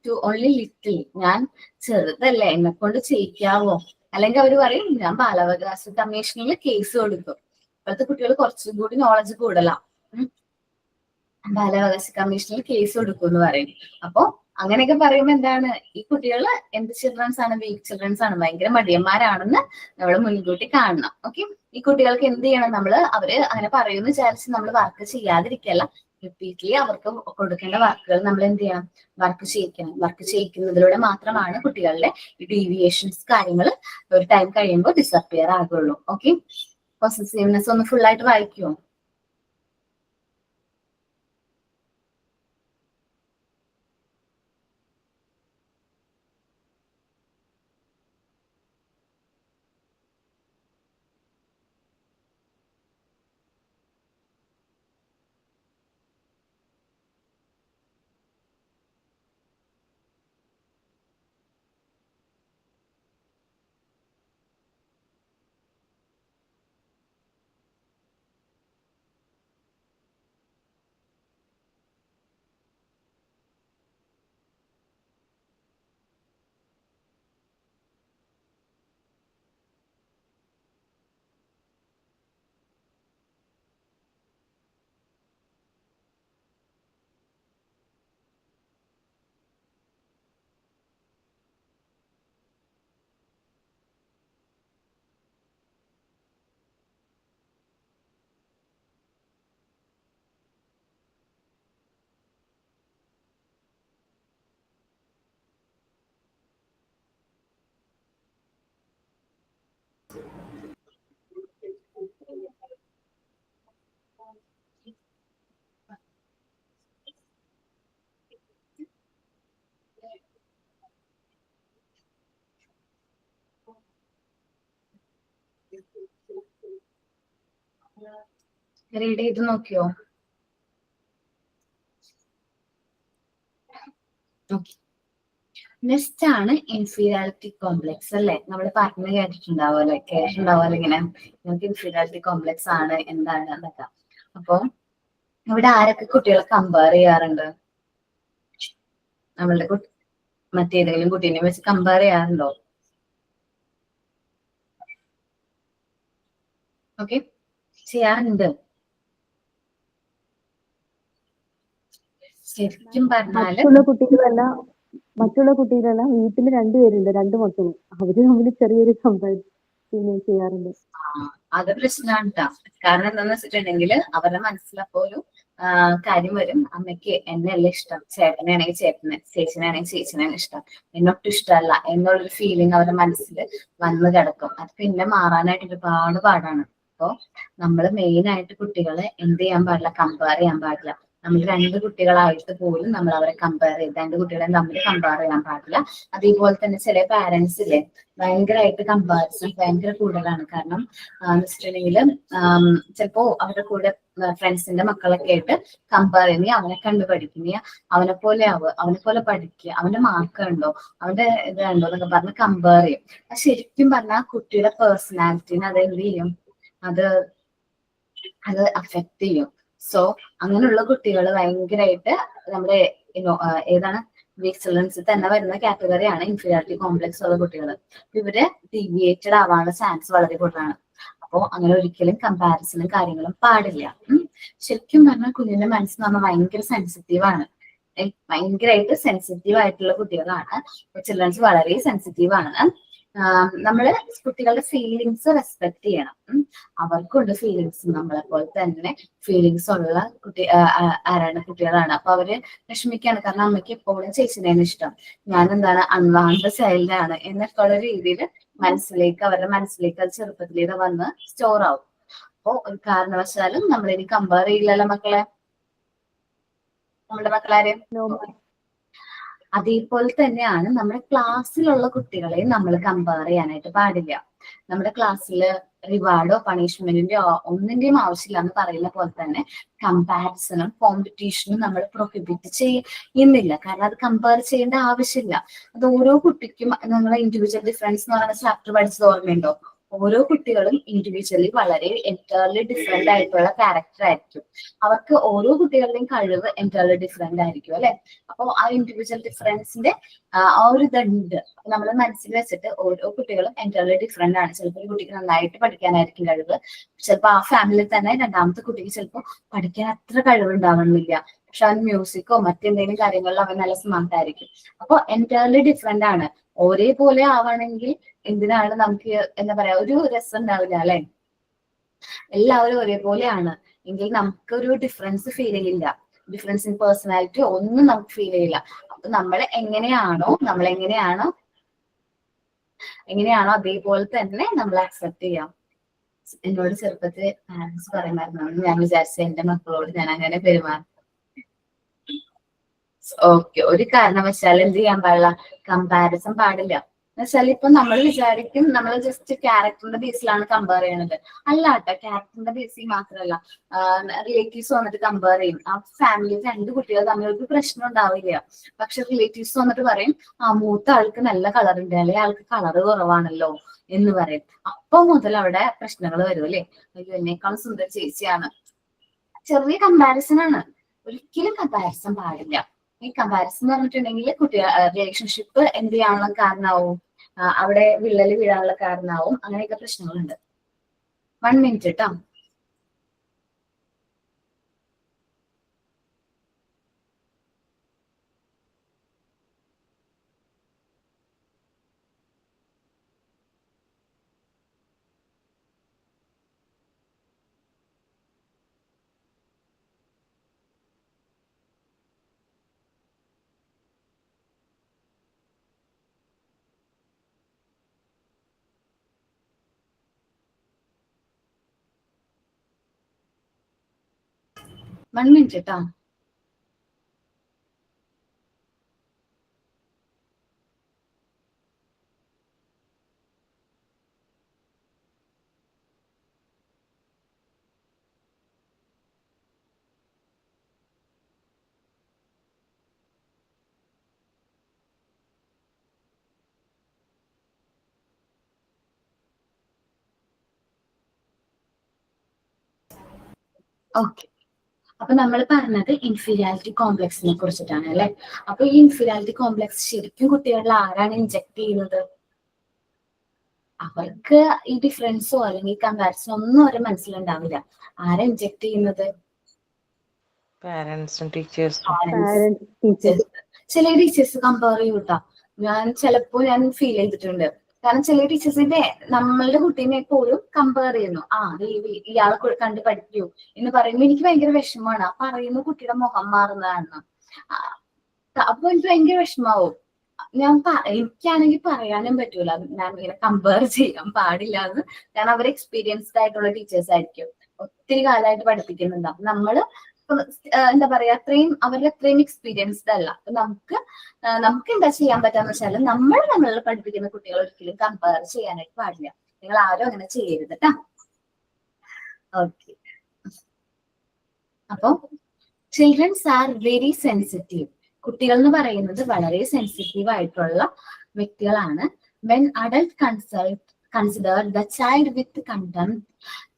ടു ഓൺലി ലിറ്റിൽ, ഞാൻ ചെറുതല്ലേ, എന്നെ കൊണ്ട് ചെയ്യിക്കാവോ. അല്ലെങ്കിൽ അവർ പറയും ഞാൻ ബാലാവകാശ കമ്മീഷനിൽ കേസ് കൊടുക്കും. ഇപ്പോഴത്തെ കുട്ടികൾ കുറച്ചും കൂടി നോളജ് കൂടുതലാണ്. ബാലാവകാശ കമ്മീഷനിൽ കേസ് കൊടുക്കും എന്ന് പറയും. അപ്പൊ അങ്ങനെയൊക്കെ പറയുമ്പോൾ എന്താണ്, ഈ കുട്ടികൾ എന്ത് ചിൽഡ്രൻസ് ആണ്? വീക്ക് ചിൽഡ്രൻസ് ആണ്, ഭയങ്കര മടിയന്മാരാണെന്ന് നമ്മൾ മുൻകൂട്ടി കാണണം. ഓക്കെ, ഈ കുട്ടികൾക്ക് എന്ത് ചെയ്യണം? നമ്മൾ അവര് അങ്ങനെ പറയുമെന്ന് വിചാരിച്ച് നമ്മൾ വർക്ക് ചെയ്യാതിരിക്കല്ല, റിപ്പീറ്റ്ലി അവർക്ക് കൊടുക്കേണ്ട വർക്കുകൾ നമ്മൾ എന്ത് ചെയ്യണം? വർക്ക് ചെയ്യിക്കണം. വർക്ക് ചെയ്യിക്കുന്നതിലൂടെ മാത്രമാണ് കുട്ടികളുടെ ഡീവിയേഷൻസ് കാര്യങ്ങൾ ഒരു ടൈം കഴിയുമ്പോൾ ഡിസപ്പിയർ ആകുള്ളൂ. ഓക്കെ, പോസസീവ്നെസ് ഒന്ന് ഫുൾ ആയിട്ട് വായിക്കുമോ? റീഡ് ചെയ്ത് നോക്കിയോ? നെക്സ്റ്റ് ആണ് ഇൻഫീരിയോറിറ്റി കോംപ്ലക്സ് അല്ലെ. നമ്മൾ പറഞ്ഞു കേട്ടിട്ടുണ്ടാവുമല്ലോ, ഇങ്ങനെ നമുക്ക് ഇൻഫീരിയോറിറ്റി കോംപ്ലക്സ് ആണ് എന്താണ് എന്നൊക്കെ. അപ്പൊ ഇവിടെ ആരൊക്കെ കുട്ടികളെ കമ്പയർ ചെയ്യാറുണ്ട്? നമ്മളുടെ മറ്റേതെങ്കിലും കുട്ടീനെ വെച്ച് കമ്പയർ ചെയ്യാറുണ്ടോ? ഓക്കെ, ചെയ്യാറുണ്ട്. ശരിക്കും പറഞ്ഞാല് മറ്റുള്ള കുട്ടികളെല്ലാം വീട്ടിൽ രണ്ടുപേരുണ്ട്, 2 മക്കളും. അവര് തമ്മിൽ ചെറിയൊരു കമ്പാരിസൺ ചെയ്യാറുണ്ട്. അത് പ്രശ്നമാണ് കേട്ടോ. കാരണം എന്താന്ന് വെച്ചിട്ടുണ്ടെങ്കിൽ അവരുടെ മനസ്സിലപ്പോ ഒരു കാര്യം വരും, അമ്മയ്ക്ക് എന്നെയല്ല ഇഷ്ടം, ചേട്ടനാണെങ്കിൽ ചേട്ടനെ, ചേച്ചിനാണെങ്കിൽ ചേച്ചിനാണ് ഇഷ്ടം, എന്നൊട്ടും ഇഷ്ടമല്ല എന്നുള്ളൊരു ഫീലിംഗ് അവരുടെ മനസ്സിൽ വന്ന് കിടക്കും. അത് പിന്നെ മാറാനായിട്ട് ഒരുപാട് പാടാണ്. അപ്പോ നമ്മൾ മെയിൻ ആയിട്ട് കുട്ടികളെ എന്ത് ചെയ്യാൻ പാടില്ല? കമ്പയർ ചെയ്യാൻ പാടില്ല. നമ്മൾ 2 കുട്ടികളായിട്ട് പോലും നമ്മൾ അവരെ കമ്പയർ ചെയ്ത് 2 കുട്ടികളെ തമ്മിൽ കമ്പയർ ചെയ്യാൻ പാടില്ല. അതേപോലെ തന്നെ ചില പാരന്റ്സ് ഇല്ലേ, ഭയങ്കരമായിട്ട് കമ്പാരിസൺ ഭയങ്കര കൂടുതലാണ്. കാരണം വെച്ചിട്ടുണ്ടെങ്കിൽ ചിലപ്പോ അവരുടെ കൂടെ ഫ്രണ്ട്സിന്റെ മക്കളൊക്കെ ആയിട്ട് കമ്പയർ ചെയ്യുന്ന, അവനെ കണ്ടു പഠിക്കുന്ന, അവനെ പോലെ അവനെ പോലെ പഠിക്കുക, അവന്റെ മാർക്ക് ഉണ്ടോ, അവന്റെ ഇത് ഉണ്ടോ എന്നൊക്കെ പറഞ്ഞ് കമ്പയർ ചെയ്യും. അത് ശരിക്കും പറഞ്ഞാൽ കുട്ടിയുടെ പേഴ്സണാലിറ്റിനെ അത് എന്ത് ചെയ്യും? അത് അഫക്ട് ചെയ്യും. സോ അങ്ങനെയുള്ള കുട്ടികൾ ഭയങ്കരമായിട്ട് നമ്മുടെ ഏതാണ് വീക്ക് ചിൽഡ്രൻസിൽ തന്നെ വരുന്ന കാറ്റഗറിയാണ് ഇൻഫീരിയോറിറ്റി കോംപ്ലക്സ് ഉള്ള കുട്ടികൾ. ഇവര് ഡീവിയേറ്റഡ് ആവാനുള്ള ചാൻസ് വളരെ കൂടുതലാണ്. അപ്പോ അങ്ങനെ ഒരിക്കലും കമ്പാരിസണും കാര്യങ്ങളും പാടില്ല. ശരിക്കും പറഞ്ഞാൽ കുഞ്ഞിന്റെ മനസ്സ് നമ്മൾ ഭയങ്കര സെൻസിറ്റീവാണ്, ഭയങ്കരമായിട്ട് സെൻസിറ്റീവ് ആയിട്ടുള്ള കുട്ടികളാണ്. ചിൽഡ്രൻസ് വളരെ സെൻസിറ്റീവ് ആണ്. നമ്മള് കുട്ടികളുടെ ഫീലിങ്സ് റെസ്പെക്ട് ചെയ്യണം. അവർക്കുണ്ട് ഫീലിങ്സ്, നമ്മളെ പോലെ തന്നെ ഫീലിങ്സ് ഉള്ള കുട്ടികളാണ്. അപ്പൊ അവര് വിഷമിക്കാണ്, കാരണം അമ്മയ്ക്ക് എപ്പോഴും ചേച്ചിനെയാണ് ഇഷ്ടം, ഞാൻ എന്താണ് അൺവാണ്ട് ചൈൽഡ് ആണ് എന്നൊക്കെ ഉള്ള രീതിയിൽ അവരുടെ മനസ്സിലേക്ക് അത് ചെറുപ്പത്തിലേക്ക് വന്ന് സ്റ്റോർ ആവും. അപ്പൊ ഒരു കാരണവശാലും നമ്മളിനി കമ്പയർ ചെയ്യില്ലല്ലോ മക്കളെ, നമ്മുടെ മക്കളാരെയും. No, ma'am. അതേപോലെ തന്നെയാണ് നമ്മുടെ ക്ലാസ്സിലുള്ള കുട്ടികളെ നമ്മൾ കമ്പയർ ചെയ്യാനായിട്ട് പാടില്ല. നമ്മുടെ ക്ലാസ്സിൽ റിവാർഡോ പണിഷ്മെന്റിന്റെയോ ഒന്നിന്റെയും ആവശ്യമില്ല എന്ന് പറയുന്ന പോലെ തന്നെ കമ്പാരിസണും കോമ്പറ്റീഷനും നമ്മൾ പ്രൊഹിബിറ്റ് ചെയ്യുന്നില്ല. കാരണം അത് കമ്പയർ ചെയ്യേണ്ട ആവശ്യമില്ല. അത് ഓരോ കുട്ടിക്കും നിങ്ങളെ ഇൻഡിവിജ്വൽ ഡിഫറൻസ് എന്ന് പറയുന്ന ചാപ്റ്റർ പഠിച്ചത് ഓർമ്മയുണ്ടോ? ഓരോ കുട്ടികളും ഇൻഡിവിജ്വലി വളരെ എൻറ്റയർലി ഡിഫറെന്റ് ആയിട്ടുള്ള ക്യാരക്ടർ ആയിരിക്കും. അവർക്ക് ഓരോ കുട്ടികളുടെയും കഴിവ് എൻറ്റയർലി ഡിഫറെന്റ് ആയിരിക്കും അല്ലെ. അപ്പോൾ ആ ഇൻഡിവിജ്വൽ ഡിഫറൻസിന്റെ ആ ഒരു ഇതുണ്ട് നമ്മൾ മനസ്സിൽ വെച്ചിട്ട് ഓരോ കുട്ടികളും എൻറ്റയർലി ഡിഫറെന്റ് ആണ്. ചിലപ്പോൾ ഒരു കുട്ടിക്ക് നന്നായിട്ട് പഠിക്കാനായിരിക്കും കഴിവ്, ചിലപ്പോൾ ആ ഫാമിലിയിൽ തന്നെ രണ്ടാമത്തെ കുട്ടിക്ക് ചിലപ്പോൾ പഠിക്കാൻ അത്ര കഴിവുണ്ടാവണമെന്നില്ല, പക്ഷെ അവൻ മ്യൂസിക്കോ മറ്റെന്തെങ്കിലും കാര്യങ്ങളിലോ അവൻ നല്ല സ്മാർട്ട് ആയിരിക്കും. അപ്പൊ എൻറ്റയർലി ഡിഫറെന്റ് ആണ്. ഒരേപോലെ ആവണമെങ്കിൽ എന്തിനാണ് നമുക്ക് എന്താ പറയാ ഒരു രസം ഉണ്ടാവില്ല അല്ലെ. എല്ലാവരും ഒരേപോലെയാണ് എങ്കിൽ നമുക്കൊരു ഡിഫറൻസ് ഫീൽ ചെയ്യില്ല, ഡിഫറൻസ് ഇൻ പേഴ്സണാലിറ്റി ഒന്നും നമുക്ക് ഫീൽ ചെയ്യില്ല. അപ്പൊ നമ്മൾ എങ്ങനെയാണോ അതേപോലെ തന്നെ നമ്മൾ അക്സെപ്റ്റ് ചെയ്യാം. എന്നോട് ചെറുപ്പത്തിൽ പാരന്റ്സ് പറയുമായിരുന്നു, ഞാൻ വിചാരിച്ച എന്റെ മക്കളോട് ഞാൻ അങ്ങനെ പെരുമാറും. ഓക്കെ, ഒരു കാരണവശാലും എന്ത് ചെയ്യാൻ പാടില്ല, കമ്പാരിസൺ പാടില്ല. എന്നുവെച്ചാൽ ഇപ്പൊ നമ്മൾ വിചാരിക്കും നമ്മൾ ജസ്റ്റ് ക്യാരക്ടറിന്റെ ബേസിലാണ് കമ്പയർ ചെയ്യണത്. അല്ല കേട്ടോ, ക്യാരക്ടറിന്റെ ബേസിൽ മാത്രമല്ല, റിലേറ്റീവ്സ് വന്നിട്ട് കമ്പയർ ചെയ്യും. ആ ഫാമിലിയിൽ രണ്ട് കുട്ടികൾ തമ്മിൽ ഒരു പ്രശ്നം ഉണ്ടാവില്ല, പക്ഷെ റിലേറ്റീവ്സ് വന്നിട്ട് പറയും മൂത്ത ആൾക്ക് നല്ല കളർ ഉണ്ട് അല്ലെ ആൾക്ക് കളർ കുറവാണല്ലോ എന്ന് പറയും. അപ്പൊ മുതൽ അവിടെ പ്രശ്നങ്ങൾ വരും അല്ലെ. അയ്യോ എന്നേക്കാൾ സുന്ദര ചേച്ചിയാണ്. ചെറിയ കമ്പാരിസൺ ആണ്, ഒരിക്കലും കമ്പാരിസൺ പാടില്ല. ഈ കമ്പാരിസൺ എന്ന് പറഞ്ഞിട്ടുണ്ടെങ്കിൽ റിലേഷൻഷിപ്പ് എന്ത് ചെയ്യാനുള്ള കാരണമാവും, അവിടെ വിള്ളല് വീഴാനുള്ള കാരണമാവും. അങ്ങനെയൊക്കെ പ്രശ്നങ്ങളുണ്ട്. 1 മിനിറ്റ് കേട്ടോ. വൺ മിനിറ്റ് കേട്ടോ. ഓക്കെ, അപ്പൊ നമ്മൾ പറഞ്ഞത് ഇൻഫീരിയാരിറ്റി കോംപ്ലക്സിനെ കുറിച്ചിട്ടാണ് അല്ലെ. അപ്പൊ ഈ ഇൻഫീരിയാരിറ്റി കോംപ്ലക്സ് ശരിക്കും കുട്ടികളിൽ ആരാണ് ഇൻജെക്ട് ചെയ്യുന്നത്? അവർക്ക് ഈ ഡിഫറൻസോ അല്ലെങ്കിൽ കമ്പാരിസണോ ഒന്നും അവരുടെ മനസ്സിലുണ്ടാവില്ല. ആരാ ഇൻജെക്ട് ചെയ്യുന്നത്? പാരന്റ്സും ടീച്ചേഴ്സും. Parents, teachers. ചില ടീച്ചേഴ്സ് കമ്പയർ ചെയ്യൂട്ടാ. ചിലപ്പോ ഞാൻ ഫീൽ ചെയ്തിട്ടുണ്ട്. കാരണം ചില ടീച്ചേഴ്സിന്റെ നമ്മളുടെ കുട്ടീനെ പോലും കമ്പയർ ചെയ്യുന്നു. ഇയാളെ കണ്ട് പഠിക്കൂ എന്ന് പറയുമ്പോൾ എനിക്ക് ഭയങ്കര വിഷമമാണ്. ആ പറയുന്ന കുട്ടിയുടെ മുഖം മാറുന്നതാണ്. അപ്പൊ എനിക്ക് ഭയങ്കര വിഷമാവും. എനിക്കാണെങ്കിൽ പറയാനും പറ്റൂല, ഞാൻ ഇങ്ങനെ കമ്പയർ ചെയ്യാൻ പാടില്ല എന്ന്. കാരണം അവർ എക്സ്പീരിയൻസ്ഡ് ആയിട്ടുള്ള ടീച്ചേഴ്സ് ആയിരിക്കും, ഒത്തിരി കാലമായിട്ട് പഠിപ്പിക്കുന്നുണ്ടാവും. നമ്മള് എന്താ പറയാ അവരുടെ അത്രയും എക്സ്പീരിയൻസ്ഡ് അല്ല. അപ്പൊ നമുക്ക് എന്താ ചെയ്യാൻ പറ്റാന്ന് വെച്ചാൽ നമ്മൾ പഠിപ്പിക്കുന്ന കുട്ടികൾ ഒരിക്കലും കമ്പയർ ചെയ്യാനായിട്ട് പാടില്ല. നിങ്ങൾ ആരും അങ്ങനെ ചെയ്യരുത് കേട്ടോ. ഓക്കെ, അപ്പൊ ചിൽഡ്രൻസ് ആർ വെരി സെൻസിറ്റീവ്. കുട്ടികൾ എന്ന് പറയുന്നത് വളരെ സെൻസിറ്റീവ് ആയിട്ടുള്ള വ്യക്തികളാണ്. When adult consider the Child with contempt,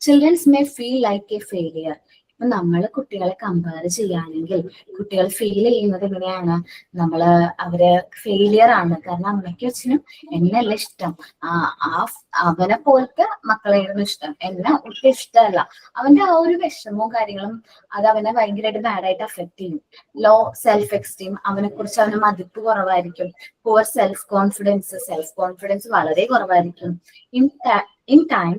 children's may feel like A failure. ഇപ്പൊ നമ്മൾ കുട്ടികളെ കമ്പയർ ചെയ്യുകയാണെങ്കിൽ കുട്ടികൾ ഫീൽ ചെയ്യുന്നത് എങ്ങനെയാണ്? അവര് ഫെയിലിയർ ആണ്. കാരണം അമ്മയ്ക്കും അച്ഛനും എന്നല്ല ഇഷ്ടം, അവനെ പോലത്തെ മക്കളെയായിരുന്നു ഇഷ്ടം, എന്നെ ഒട്ടും ഇഷ്ടമല്ല. അവന്റെ ആ ഒരു വിഷമവും കാര്യങ്ങളും അത് അവനെ ഭയങ്കരമായിട്ട് ബാഡായിട്ട് അഫക്ട് ചെയ്യും. ലോ സെൽഫ് എക്സ്റ്റീം, അവനെ കുറിച്ച് അവന് മതിപ്പ് കുറവായിരിക്കും. പുവർ സെൽഫ് കോൺഫിഡൻസ് വളരെ കുറവായിരിക്കും. In time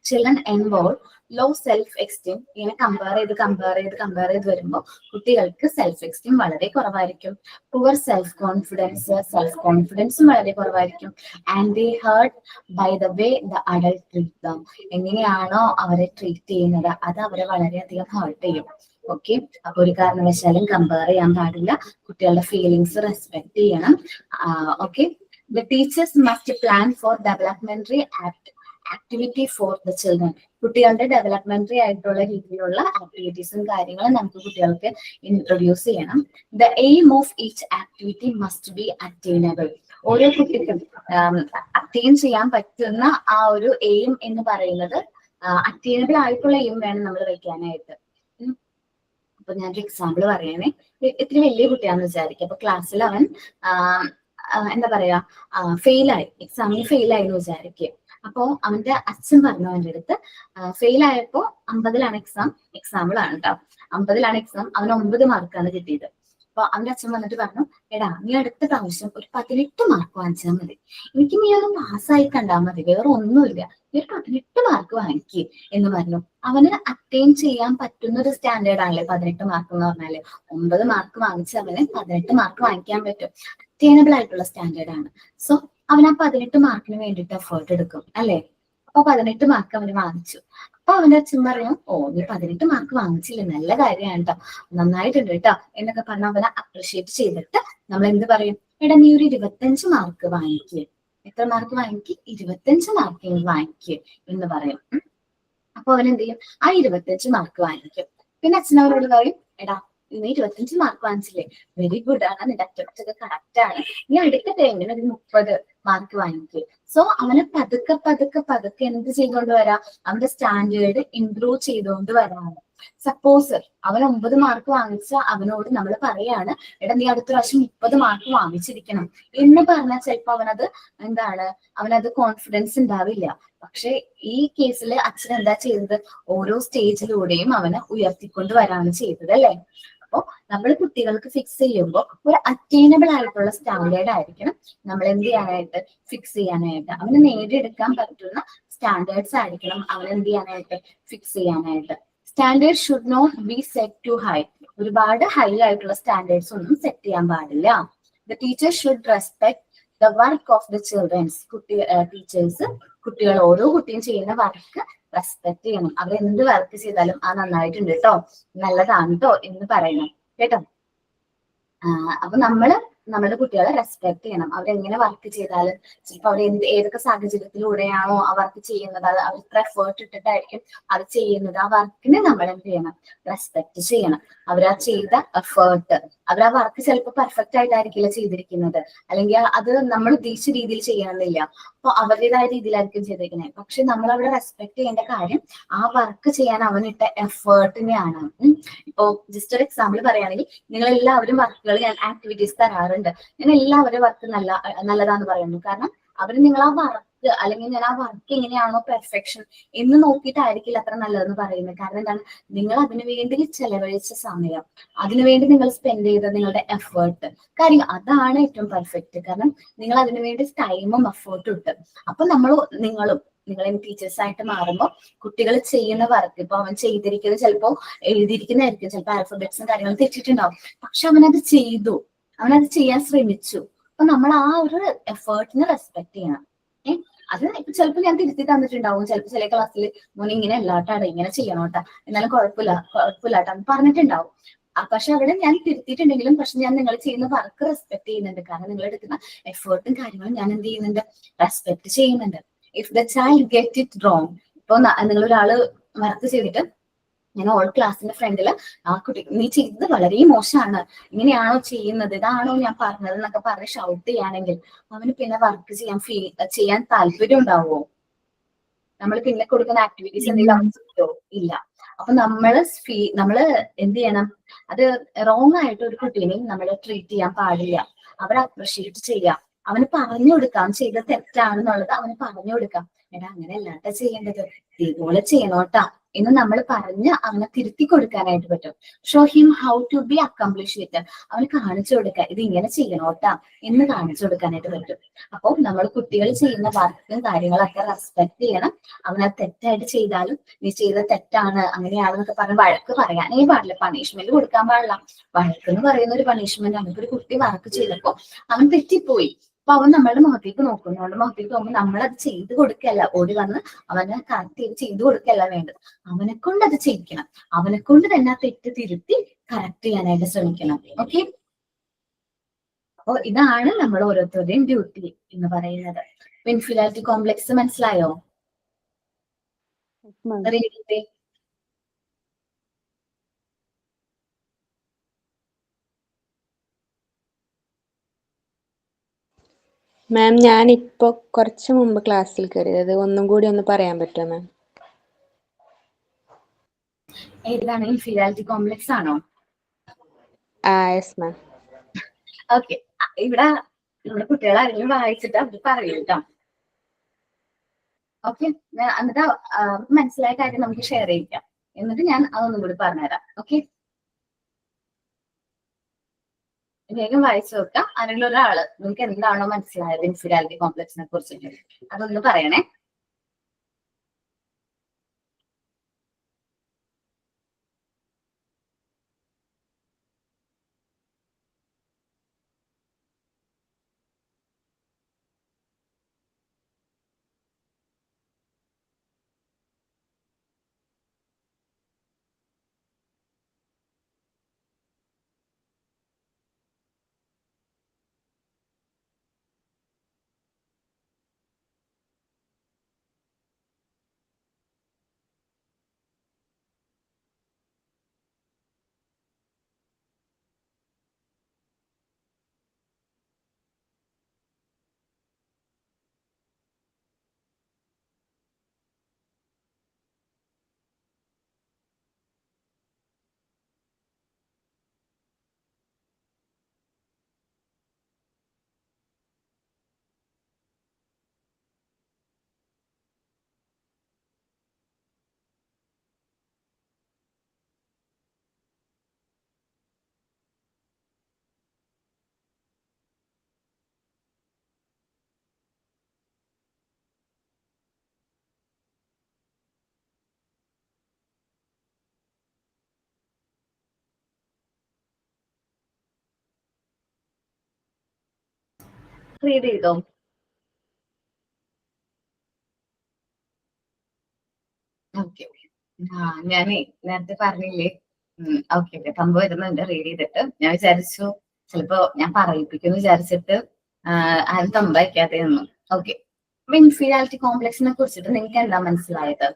children evolve low self esteem, ഇങ്ങനെ കമ്പയർ ചെയ്ത് വരുമ്പോൾ കുട്ടികൾക്ക് സെൽഫ് എക്സ്റ്റീം വളരെ കുറവായിരിക്കും. പുവർ സെൽഫ് കോൺഫിഡൻസും വളരെ കുറവായിരിക്കും. And they hurt by the way the adult treat them, എങ്ങനെയാണോ അവരെ ട്രീറ്റ് ചെയ്യുന്നത് അത് അവരെ വളരെയധികം ഹേർട്ട് ചെയ്യും. ഓക്കെ, അപ്പൊ ഒരു കാരണവശാലും കമ്പയർ ചെയ്യാൻ പാടില്ല. കുട്ടികളുടെ ഫീലിങ്സ് റെസ്പെക്ട് ചെയ്യണം. Okay, the teachers must plan for developmental activity for the children. കുട്ടികളുടെ ഡെവലപ്മെന്ററി ആയിട്ടുള്ള രീതിയിലുള്ള ആക്ടിവിറ്റീസും കാര്യങ്ങളും നമുക്ക് കുട്ടികൾക്ക് ഇൻട്രൊഡ്യൂസ് ചെയ്യണം. The aim of each activity must be attainable. ഓരോ കുട്ടിക്കും അറ്റൈൻ ചെയ്യാൻ പറ്റുന്ന ആ ഒരു എയിം എന്ന് പറയുന്നത് അറ്റൈനബിൾ ആയിട്ടുള്ള എയിം വേണം നമ്മൾ വെക്കാനായിട്ട്. അപ്പൊ ഞാനൊരു എക്സാമ്പിൾ പറയണേ. ഇത്തിരി വലിയ കുട്ടിയാന്ന് വിചാരിക്കും. അപ്പൊ ക്ലാസ്സിൽ അവൻ എന്താ പറയാ എക്സാമിന് ഫെയിലായി എന്ന് വിചാരിക്കുക. അപ്പോ അവന്റെ അച്ഛൻ പറഞ്ഞു അവന്റെ അടുത്ത്, ഫെയിലായപ്പോ 50-ലാണ് എക്സാമ്പിളാണ് കേട്ടോ, 50-ലാണ് എക്സാം, അവന് 9 മാർക്കാണ് കിട്ടിയത്. അപ്പൊ അവന്റെ അച്ഛൻ വന്നിട്ട് പറഞ്ഞു, എടാ നീ അടുത്ത പ്രാവശ്യം ഒരു 18 മാർക്ക് വാങ്ങിച്ചാൽ മതി, എനിക്ക് നീ ഒന്ന് പാസ്സായി കണ്ടാൽ മതി, വേറെ ഒന്നുമില്ല, നീ ഒരു 18 മാർക്ക് വാങ്ങിക്കുക എന്ന് പറഞ്ഞു. അവന് അറ്റൈൻ ചെയ്യാൻ പറ്റുന്ന ഒരു സ്റ്റാൻഡേർഡ് ആണല്ലേ 18 മാർക്ക് എന്ന് പറഞ്ഞാല്. 9 മാർക്ക് വാങ്ങിച്ച് അവന് 18 മാർക്ക് വാങ്ങിക്കാൻ പറ്റും, അറ്റൈനബിൾ ആയിട്ടുള്ള സ്റ്റാൻഡേർഡ് ആണ്. സോ അവൻ ആ 18 മാർക്കിന് വേണ്ടിയിട്ട് എഫേർട്ട് എടുക്കും അല്ലെ. അപ്പൊ 18 മാർക്ക് അവന് വാങ്ങിച്ചു. അപ്പൊ അവന്റെ അച്ഛൻ പറയും, ഓ നീ 18 മാർക്ക് വാങ്ങിച്ചില്ലേ, നല്ല കാര്യമാണ് കേട്ടോ, നന്നായിട്ടുണ്ട് കേട്ടോ എന്നൊക്കെ പറഞ്ഞ് അവനെ അപ്രിഷിയേറ്റ് ചെയ്തിട്ട് നമ്മൾ എന്ത് പറയും, എടാ നീ ഒരു 25 മാർക്ക് വാങ്ങിക്കുക. എത്ര മാർക്ക് വാങ്ങിക്കുക? 25 മാർക്ക് വാങ്ങിക്കുക എന്ന് പറയും. അപ്പൊ അവൻ എന്ത് ചെയ്യും? ആ 25 മാർക്ക് വാങ്ങിക്കും. പിന്നെ അച്ഛൻ അവരോട് പറയും, എടാ നീ 25 മാർക്ക് വാങ്ങിച്ചില്ലേ, വെരി ഗുഡ് ആണ്, നിന്റെ അറ്റംപ്റ്റ് കറക്റ്റ് ആണ്, നീ അടുത്ത ടൈമിന് ഒരു 30 മാർക്ക് വാങ്ങിക്കുക. സോ അവനെ പതുക്കെ എന്ത് ചെയ്തുകൊണ്ട് വരാം, അവന്റെ സ്റ്റാൻഡേർഡ് ഇംപ്രൂവ് ചെയ്തുകൊണ്ട് വരാണ്. സപ്പോസ് അവൻ 9 മാർക്ക് വാങ്ങിച്ച അവനോട് നമ്മൾ പറയാണ്, എടാ നീ അടുത്ത പ്രാവശ്യം 30 മാർക്ക് വാങ്ങിച്ചിരിക്കണം എന്ന് പറഞ്ഞാൽ ചിലപ്പോ അവനത് കോൺഫിഡൻസ് ഉണ്ടാവില്ല. പക്ഷെ ഈ കേസിൽ അച്ഛൻ എന്താ ചെയ്തത്, ഓരോ സ്റ്റേജിലൂടെയും അവനെ ഉയർത്തിക്കൊണ്ട് വരാണ് ചെയ്തത് അല്ലെ. അപ്പൊ നമ്മൾ കുട്ടികൾക്ക് ഫിക്സ് ചെയ്യുമ്പോൾ ഒരു അറ്റൈനബിൾ ആയിട്ടുള്ള സ്റ്റാൻഡേർഡ് ആയിരിക്കണം നമ്മൾ എന്ത് ചെയ്യാനായിട്ട് ഫിക്സ് ചെയ്യാനായിട്ട്. അവന് നേടിയെടുക്കാൻ പറ്റുന്ന സ്റ്റാൻഡേർഡ്സ് ആയിരിക്കണം അവൻ എന്ത് ചെയ്യാനായിട്ട് ഫിക്സ് ചെയ്യാനായിട്ട്. Standard should not be set too high. ഒരുപാട് ഹൈ ആയിട്ടുള്ള സ്റ്റാൻഡേർഡ്സ് ഒന്നും സെറ്റ് ചെയ്യാൻ പാടില്ല. The teacher should respect the work of the childrens. Teachers ഓരോ കുട്ടിയും ചെയ്യുന്ന വർക്ക് റെസ്പെക്ട് ചെയ്യണം. അവർ എന്ത് വർക്ക് ചെയ്താലും ആ നന്നായിട്ടുണ്ട് കേട്ടോ, നല്ലതാണ് കേട്ടോ എന്ന് പറയണം കേട്ടോ. അപ്പൊ നമ്മുടെ കുട്ടികളെ റെസ്പെക്ട് ചെയ്യണം. അവരെങ്ങനെ വർക്ക് ചെയ്താലും ചിലപ്പോൾ അവർ ഏതൊക്കെ സാഹചര്യത്തിലൂടെയാണോ ആ വർക്ക് ചെയ്യുന്നത്, അത് അവർ ഇത്ര എഫേർട്ട് ഇട്ടിട്ടായിരിക്കും അത് ചെയ്യുന്നത്, ആ വർക്കിനെ നമ്മൾ എന്ത് ചെയ്യണം, റെസ്പെക്ട് ചെയ്യണം. അവരാ ചെയ്ത എഫേർട്ട്, അവർ ആ വർക്ക് ചിലപ്പോൾ പെർഫെക്റ്റ് ആയിട്ടായിരിക്കില്ല ചെയ്തിരിക്കുന്നത്, അല്ലെങ്കിൽ അത് നമ്മൾ ഉദ്ദേശിച്ച രീതിയിൽ ചെയ്യണമെന്നില്ല, അപ്പൊ അവരുടേതായ രീതിയിലായിരിക്കും ചെയ്തിരിക്കുന്നത്. പക്ഷെ നമ്മൾ അവിടെ റെസ്പെക്ട് ചെയ്യേണ്ട കാര്യം ആ വർക്ക് ചെയ്യാൻ അവനിട്ട എഫേർട്ടിനെയാണ്. ഇപ്പോ ജസ്റ്റ് ഒരു എക്സാമ്പിൾ പറയുകയാണെങ്കിൽ, നിങ്ങൾ എല്ലാവരും വർക്കുകൾ ഞാൻ ആക്ടിവിറ്റീസ് തരാറുണ്ട്, ഞാൻ എല്ലാവരും വർക്ക് നല്ലതാന്ന് പറയുന്നു. കാരണം അവർ നിങ്ങൾ ആ വർക്ക് അല്ലെങ്കിൽ ഞാൻ ആ വർക്ക് എങ്ങനെയാണോ പെർഫെക്ഷൻ എന്ന് നോക്കിയിട്ടായിരിക്കില്ല അത്ര നല്ലതെന്ന് പറയുന്നത്. കാരണം എന്താണ്, നിങ്ങൾ അതിനു വേണ്ടി ചെലവഴിച്ച സമയം, അതിനുവേണ്ടി നിങ്ങൾ സ്പെൻഡ് ചെയ്ത നിങ്ങളുടെ എഫേർട്ട് കാര്യം, അതാണ് ഏറ്റവും പെർഫെക്റ്റ്. കാരണം നിങ്ങൾ അതിനു വേണ്ടി ടൈമും എഫേർട്ടും ഇട്ട്. അപ്പൊ നിങ്ങൾ ടീച്ചേഴ്സ് ആയിട്ട് മാറുമ്പോൾ കുട്ടികൾ ചെയ്യുന്ന വർക്ക്, ഇപ്പൊ അവൻ ചെയ്തിരിക്കുന്നത് ചിലപ്പോ എഴുതിയിരിക്കുന്നതായിരിക്കും, ചിലപ്പോൾ ആൽഫബറ്റ്സും കാര്യങ്ങളും തെറ്റിട്ടുണ്ടാവും, പക്ഷെ അവനത് ചെയ്തു, അവനത് ചെയ്യാൻ ശ്രമിച്ചു. അപ്പൊ നമ്മൾ ആ ഒരു എഫേർട്ടിനെ റെസ്പെക്ട് ചെയ്യണം. അത് ചിലപ്പോൾ ഞാൻ തിരുത്തി തന്നിട്ടുണ്ടാവും, ചിലപ്പോൾ ചില ക്ലാസ്സിൽ മോനെ ഇങ്ങനെ അല്ലാട്ടാണ്, ഇങ്ങനെ ചെയ്യണോട്ടാ, എന്നാലും കുഴപ്പമില്ലാട്ടാന്ന് പറഞ്ഞിട്ടുണ്ടാവും. പക്ഷെ അവിടെ ഞാൻ തിരുത്തിയിട്ടുണ്ടെങ്കിലും പക്ഷെ ഞാൻ നിങ്ങൾ ചെയ്യുന്ന വർക്ക് റെസ്പെക്ട് ചെയ്യുന്നുണ്ട്. കാരണം നിങ്ങൾ എടുക്കുന്ന എഫേർട്ടും കാര്യങ്ങളും ഞാൻ എന്ത് ചെയ്യുന്നുണ്ട്, റെസ്പെക്ട് ചെയ്യുന്നുണ്ട്. If the child get it wrong, ഇപ്പൊ നിങ്ങൾ ഒരാള് വർക്ക് ചെയ്തിട്ട് ഞാൻ ഓൾ ക്ലാസ്സിന്റെ ഫ്രണ്ടില് ആ കുട്ടി നീ ചെയ്തത് വളരെ മോശമാണ്, ഇങ്ങനെയാണോ ചെയ്യുന്നത്, ഇതാണോ ഞാൻ പറഞ്ഞത് എന്നൊക്കെ പറഞ്ഞ് ഷൗട്ട് ചെയ്യുകയാണെങ്കിൽ അവന് പിന്നെ വർക്ക് ചെയ്യാൻ താല്പര്യം ഉണ്ടാവുമോ? നമ്മൾ പിന്നെ കൊടുക്കുന്ന ആക്ടിവിറ്റീസ് എന്തെങ്കിലും അവസ്ഥയോ? ഇല്ല. അപ്പൊ നമ്മള് എന്ത് ചെയ്യണം, അത് റോങ് ആയിട്ട് ഒരു കുട്ടീനെയും നമ്മൾ ട്രീറ്റ് ചെയ്യാൻ പാടില്ല. അവരെ അപ്രിഷിയേറ്റ് ചെയ്യാം, അവന് പറഞ്ഞു കൊടുക്കാം ചെയ്ത തെറ്റാണെന്നുള്ളത് അവന് പറഞ്ഞു കൊടുക്കാം. എടാ അങ്ങനെയല്ലാട്ട ചെയ്യേണ്ടത്, ഇതുപോലെ ചെയ്യണോട്ടാ എന്ന് നമ്മൾ പറഞ്ഞ് അവനെ തിരുത്തി കൊടുക്കാനായിട്ട് പറ്റും. Show him how to be accomplish it. അവന് കാണിച്ചു കൊടുക്കാൻ ഇത് ഇങ്ങനെ ചെയ്യണോട്ടാ എന്ന് കാണിച്ചു കൊടുക്കാനായിട്ട് പറ്റും. അപ്പോൾ നമ്മൾ കുട്ടികൾ ചെയ്യുന്ന വർക്കും കാര്യങ്ങളൊക്കെ റെസ്പെക്ട് ചെയ്യണം. അവനത് തെറ്റായിട്ട് ചെയ്താലും നീ ചെയ്ത തെറ്റാണ് അങ്ങനെയാണെന്നൊക്കെ പറഞ്ഞ് വഴക്ക് പറയാനേ പാടില്ല, പണിഷ്മെന്റ് കൊടുക്കാൻ പാടില്ല. വഴക്ക് എന്ന് പറയുന്ന ഒരു പണിഷ്മെന്റ് ആണ്. ഒരു കുട്ടി വർക്ക് ചെയ്തപ്പോ അവൻ തെറ്റിപ്പോയി, അപ്പൊ അവൻ നമ്മളുടെ മുഖത്തേക്ക് നോക്കും. നമ്മളുടെ മുഖത്തേക്ക് നോക്കുമ്പോൾ നമ്മളത് ചെയ്തു കൊടുക്കല്ല, ഓടി വന്ന് അവനെ കറക്റ്റ് ചെയ്ത് ചെയ്തു കൊടുക്കല്ല വേണ്ടത്, അവനെ കൊണ്ട് അത് ചെയ്യിക്കണം. അവനെ കൊണ്ട് തന്നെ ആ തെറ്റ് തിരുത്തി കറക്റ്റ് ചെയ്യാനായിട്ട് ശ്രമിക്കണം. ഓക്കെ, അപ്പൊ ഇതാണ് നമ്മൾ ഓരോരുത്തരുടെയും ഡ്യൂട്ടി എന്ന് പറയുന്നത്. ഇൻഫീരിയോറിറ്റി കോംപ്ലക്സ് മനസ്സിലായോ? Yes, ma'am. റീഡിന്റെ മാം ഞാനിപ്പോ കുറച്ച് മുമ്പ് ക്ലാസ്സിൽ കയറിയത്, ഒന്നും കൂടി ഒന്ന് പറയാൻ പറ്റുമോ മാം? ഏതാണ്? ഇൻഫീരിയോറിറ്റി കോംപ്ലക്സ് ആണോ? Yes ma'am. ഓക്കെ, ഇവിടെ നമ്മുടെ കുട്ടികൾ ആരെങ്കിലും വായിച്ചിട്ട് അവർ പറയൂ കേട്ടോ. ഓക്കെ, എന്നിട്ട് അവർക്ക് മനസ്സിലായ കാര്യം നമുക്ക് ഷെയർ ചെയ്യിക്കാം, എന്നിട്ട് ഞാൻ അതൊന്നും കൂടി പറഞ്ഞുതരാം. ഓക്കെ, വേഗം വായിച്ചു നോക്കാം. ആരെങ്കിലും ഒരാള് നിങ്ങൾക്ക് എന്താണോ മനസ്സിലായത് ഇൻഫീരിയോറിറ്റി കോംപ്ലക്സിനെ കുറിച്ചിട്ട് അതൊന്ന് പറയണേ. റീഡ് ചെയ്തോ? ഓക്കെ, ഞാനേ നേരത്തെ പറഞ്ഞില്ലേ, ഓക്കെ ഓക്കെ, സംഭവം വരുന്നുണ്ട് റീഡ് ചെയ്തിട്ട്. ഞാൻ വിചാരിച്ചു ചിലപ്പോ ഞാൻ പറയിപ്പിക്കുന്നു വിചാരിച്ചിട്ട് ആരും തമ്പയക്കാതെ നിന്നു. ഓക്കെ, അപ്പൊ ഇൻഫീരിയോറിറ്റി കോംപ്ലക്സിനെ കുറിച്ചിട്ട് നിങ്ങൾക്ക് എന്താ മനസ്സിലായത്?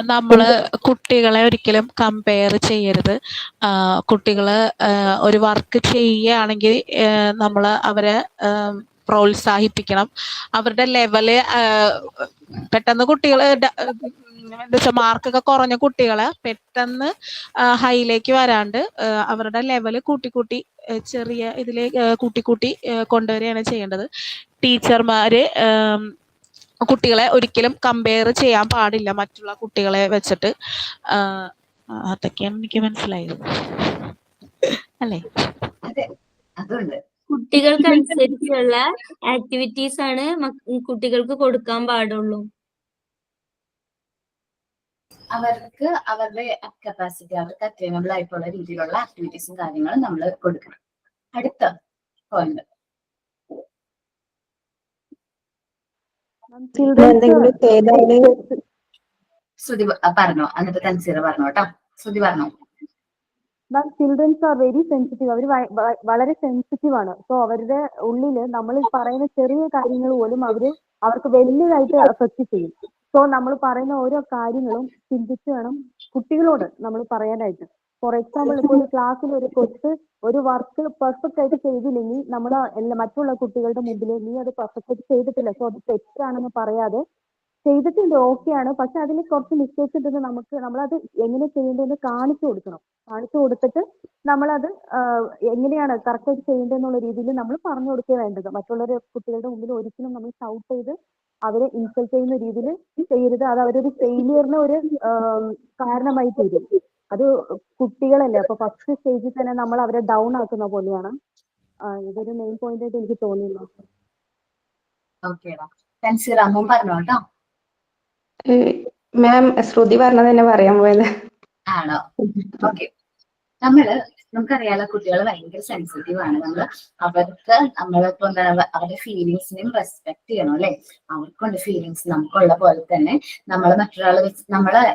നമ്മള് കുട്ടികളെ ഒരിക്കലും കമ്പയർ ചെയ്യരുത്. കുട്ടികള് ഒരു വർക്ക് ചെയ്യുകയാണെങ്കിൽ നമ്മൾ അവരെ പ്രോത്സാഹിപ്പിക്കണം. അവരുടെ ലെവല് പെട്ടെന്ന് കുട്ടികൾ എന്താ വെച്ചാൽ മാർക്കൊക്കെ കുറഞ്ഞ കുട്ടികളെ പെട്ടെന്ന് ഹൈയിലേക്ക് വരാണ്ട് അവരുടെ ലെവല് കൂട്ടി ചെറിയ ഇതിലേക്ക് കൂട്ടി കൊണ്ടുവരികയാണ് ചെയ്യേണ്ടത്. ടീച്ചർമാര് കുട്ടികളെ ഒരിക്കലും കമ്പയർ ചെയ്യാൻ പാടില്ല മറ്റുള്ള കുട്ടികളെ വെച്ചിട്ട്. അതൊക്കെയാണ് എനിക്ക് മനസ്സിലായത്, അല്ലേ? അതെ, അതുണ്ട്. കുട്ടികൾക്കനുസരിച്ചുള്ള ആക്ടിവിറ്റീസ് ആണ് കുട്ടികൾക്ക് കൊടുക്കാൻ പാടുള്ളൂ. അവർക്ക് അവരുടെ കപ്പാസിറ്റി, അവർക്ക് അറ്റൈനബിൾ ആയിട്ടുള്ള രീതിയിലുള്ള ആക്ടിവിറ്റീസും കാര്യങ്ങളും നമ്മൾ കൊടുക്കണം. അടുത്ത പോയിന്റ്, ശ്രുതി പറഞ്ഞോ, എന്നിട്ട് തൻസീറ പറഞ്ഞോ കേട്ടോ. ശ്രുതി പറഞ്ഞോ. മാം, ചിൽഡ്രൻസ് ആർ വെരി സെൻസിറ്റീവ്. അവർ വളരെ സെൻസിറ്റീവ് ആണ്. സോ അവരുടെ ഉള്ളിൽ നമ്മൾ പറയുന്ന ചെറിയ കാര്യങ്ങൾ പോലും അവർക്ക് വലിയതായിട്ട് അഫക്റ്റ് ചെയ്യും. സോ നമ്മൾ പറയുന്ന ഓരോ കാര്യങ്ങളും ചിന്തിച്ച് വേണം കുട്ടികളോട് നമ്മൾ പറയാനായിട്ട്. ഫോർ എക്സാമ്പിൾ, ഇപ്പോൾ ഒരു ക്ലാസ്സിൽ ഒരു കൊച്ച് ഒരു വർക്ക് പെർഫെക്റ്റ് ആയിട്ട് ചെയ്തില്ലെങ്കിൽ മറ്റുള്ള കുട്ടികളുടെ മുമ്പിൽ നീ അത് പെർഫെക്റ്റ് ആയിട്ട് ചെയ്തിട്ടില്ല, സോ അത് തെറ്റാണെന്ന് പറയാതെ ചെയ്തിട്ടുണ്ട്, ഓക്കെയാണ്. പക്ഷെ അതിൽ കുറച്ച് മിസ്റ്റേക്സ് ഉണ്ടെന്ന് നമ്മളത് എങ്ങനെ ചെയ്യേണ്ടതെന്ന് കാണിച്ചു കൊടുക്കണം. കാണിച്ചു കൊടുത്തിട്ട് നമ്മളത് എങ്ങനെയാണ് കറക്റ്റായിട്ട് ചെയ്യേണ്ടതെന്നുള്ള രീതിയിൽ നമ്മൾ പറഞ്ഞു കൊടുക്കുക വേണ്ടത്. മറ്റുള്ളവർ കുട്ടികളുടെ മുമ്പിൽ ഒരിക്കലും നമ്മൾ ഷൗട്ട് ചെയ്ത് അവരെ ഇൻസൾട്ട് ചെയ്യുന്ന രീതിയിൽ ചെയ്യരുത്. അത് അവരൊരു ഫെയിലിയറിന് ഒരു കാരണമായി തീരും. അത് കുട്ടികളല്ലേ, അപ്പൊ ഫസ്റ്റ് സ്റ്റേജിൽ തന്നെ നമ്മൾ അവരെ ഡൗൺ ആക്കുന്ന പോലെയാണ്. ഇതൊരു മെയിൻ പോയിന്റ് ആയിട്ട് എനിക്ക് തോന്നിയില്ല. ഓക്കേടാ, തൻസീറ അമ്മ പറഞ്ഞോ കേട്ടോ. മാം ശ്രുതി പറഞ്ഞത് തന്നെ പറയാൻ പോയത്. ആണോ? ഓക്കെ. നമുക്കറിയാലോ കുട്ടികൾ ഭയങ്കര സെൻസിറ്റീവ് ആണ്. നമ്മളിപ്പോ എന്താണ് അവരുടെ ഫീലിങ്സിനെയും റെസ്പെക്ട് ചെയ്യണം അല്ലെ. അവർക്കുണ്ട് ഫീലിങ്സ്, നമുക്കുള്ള പോലെ തന്നെ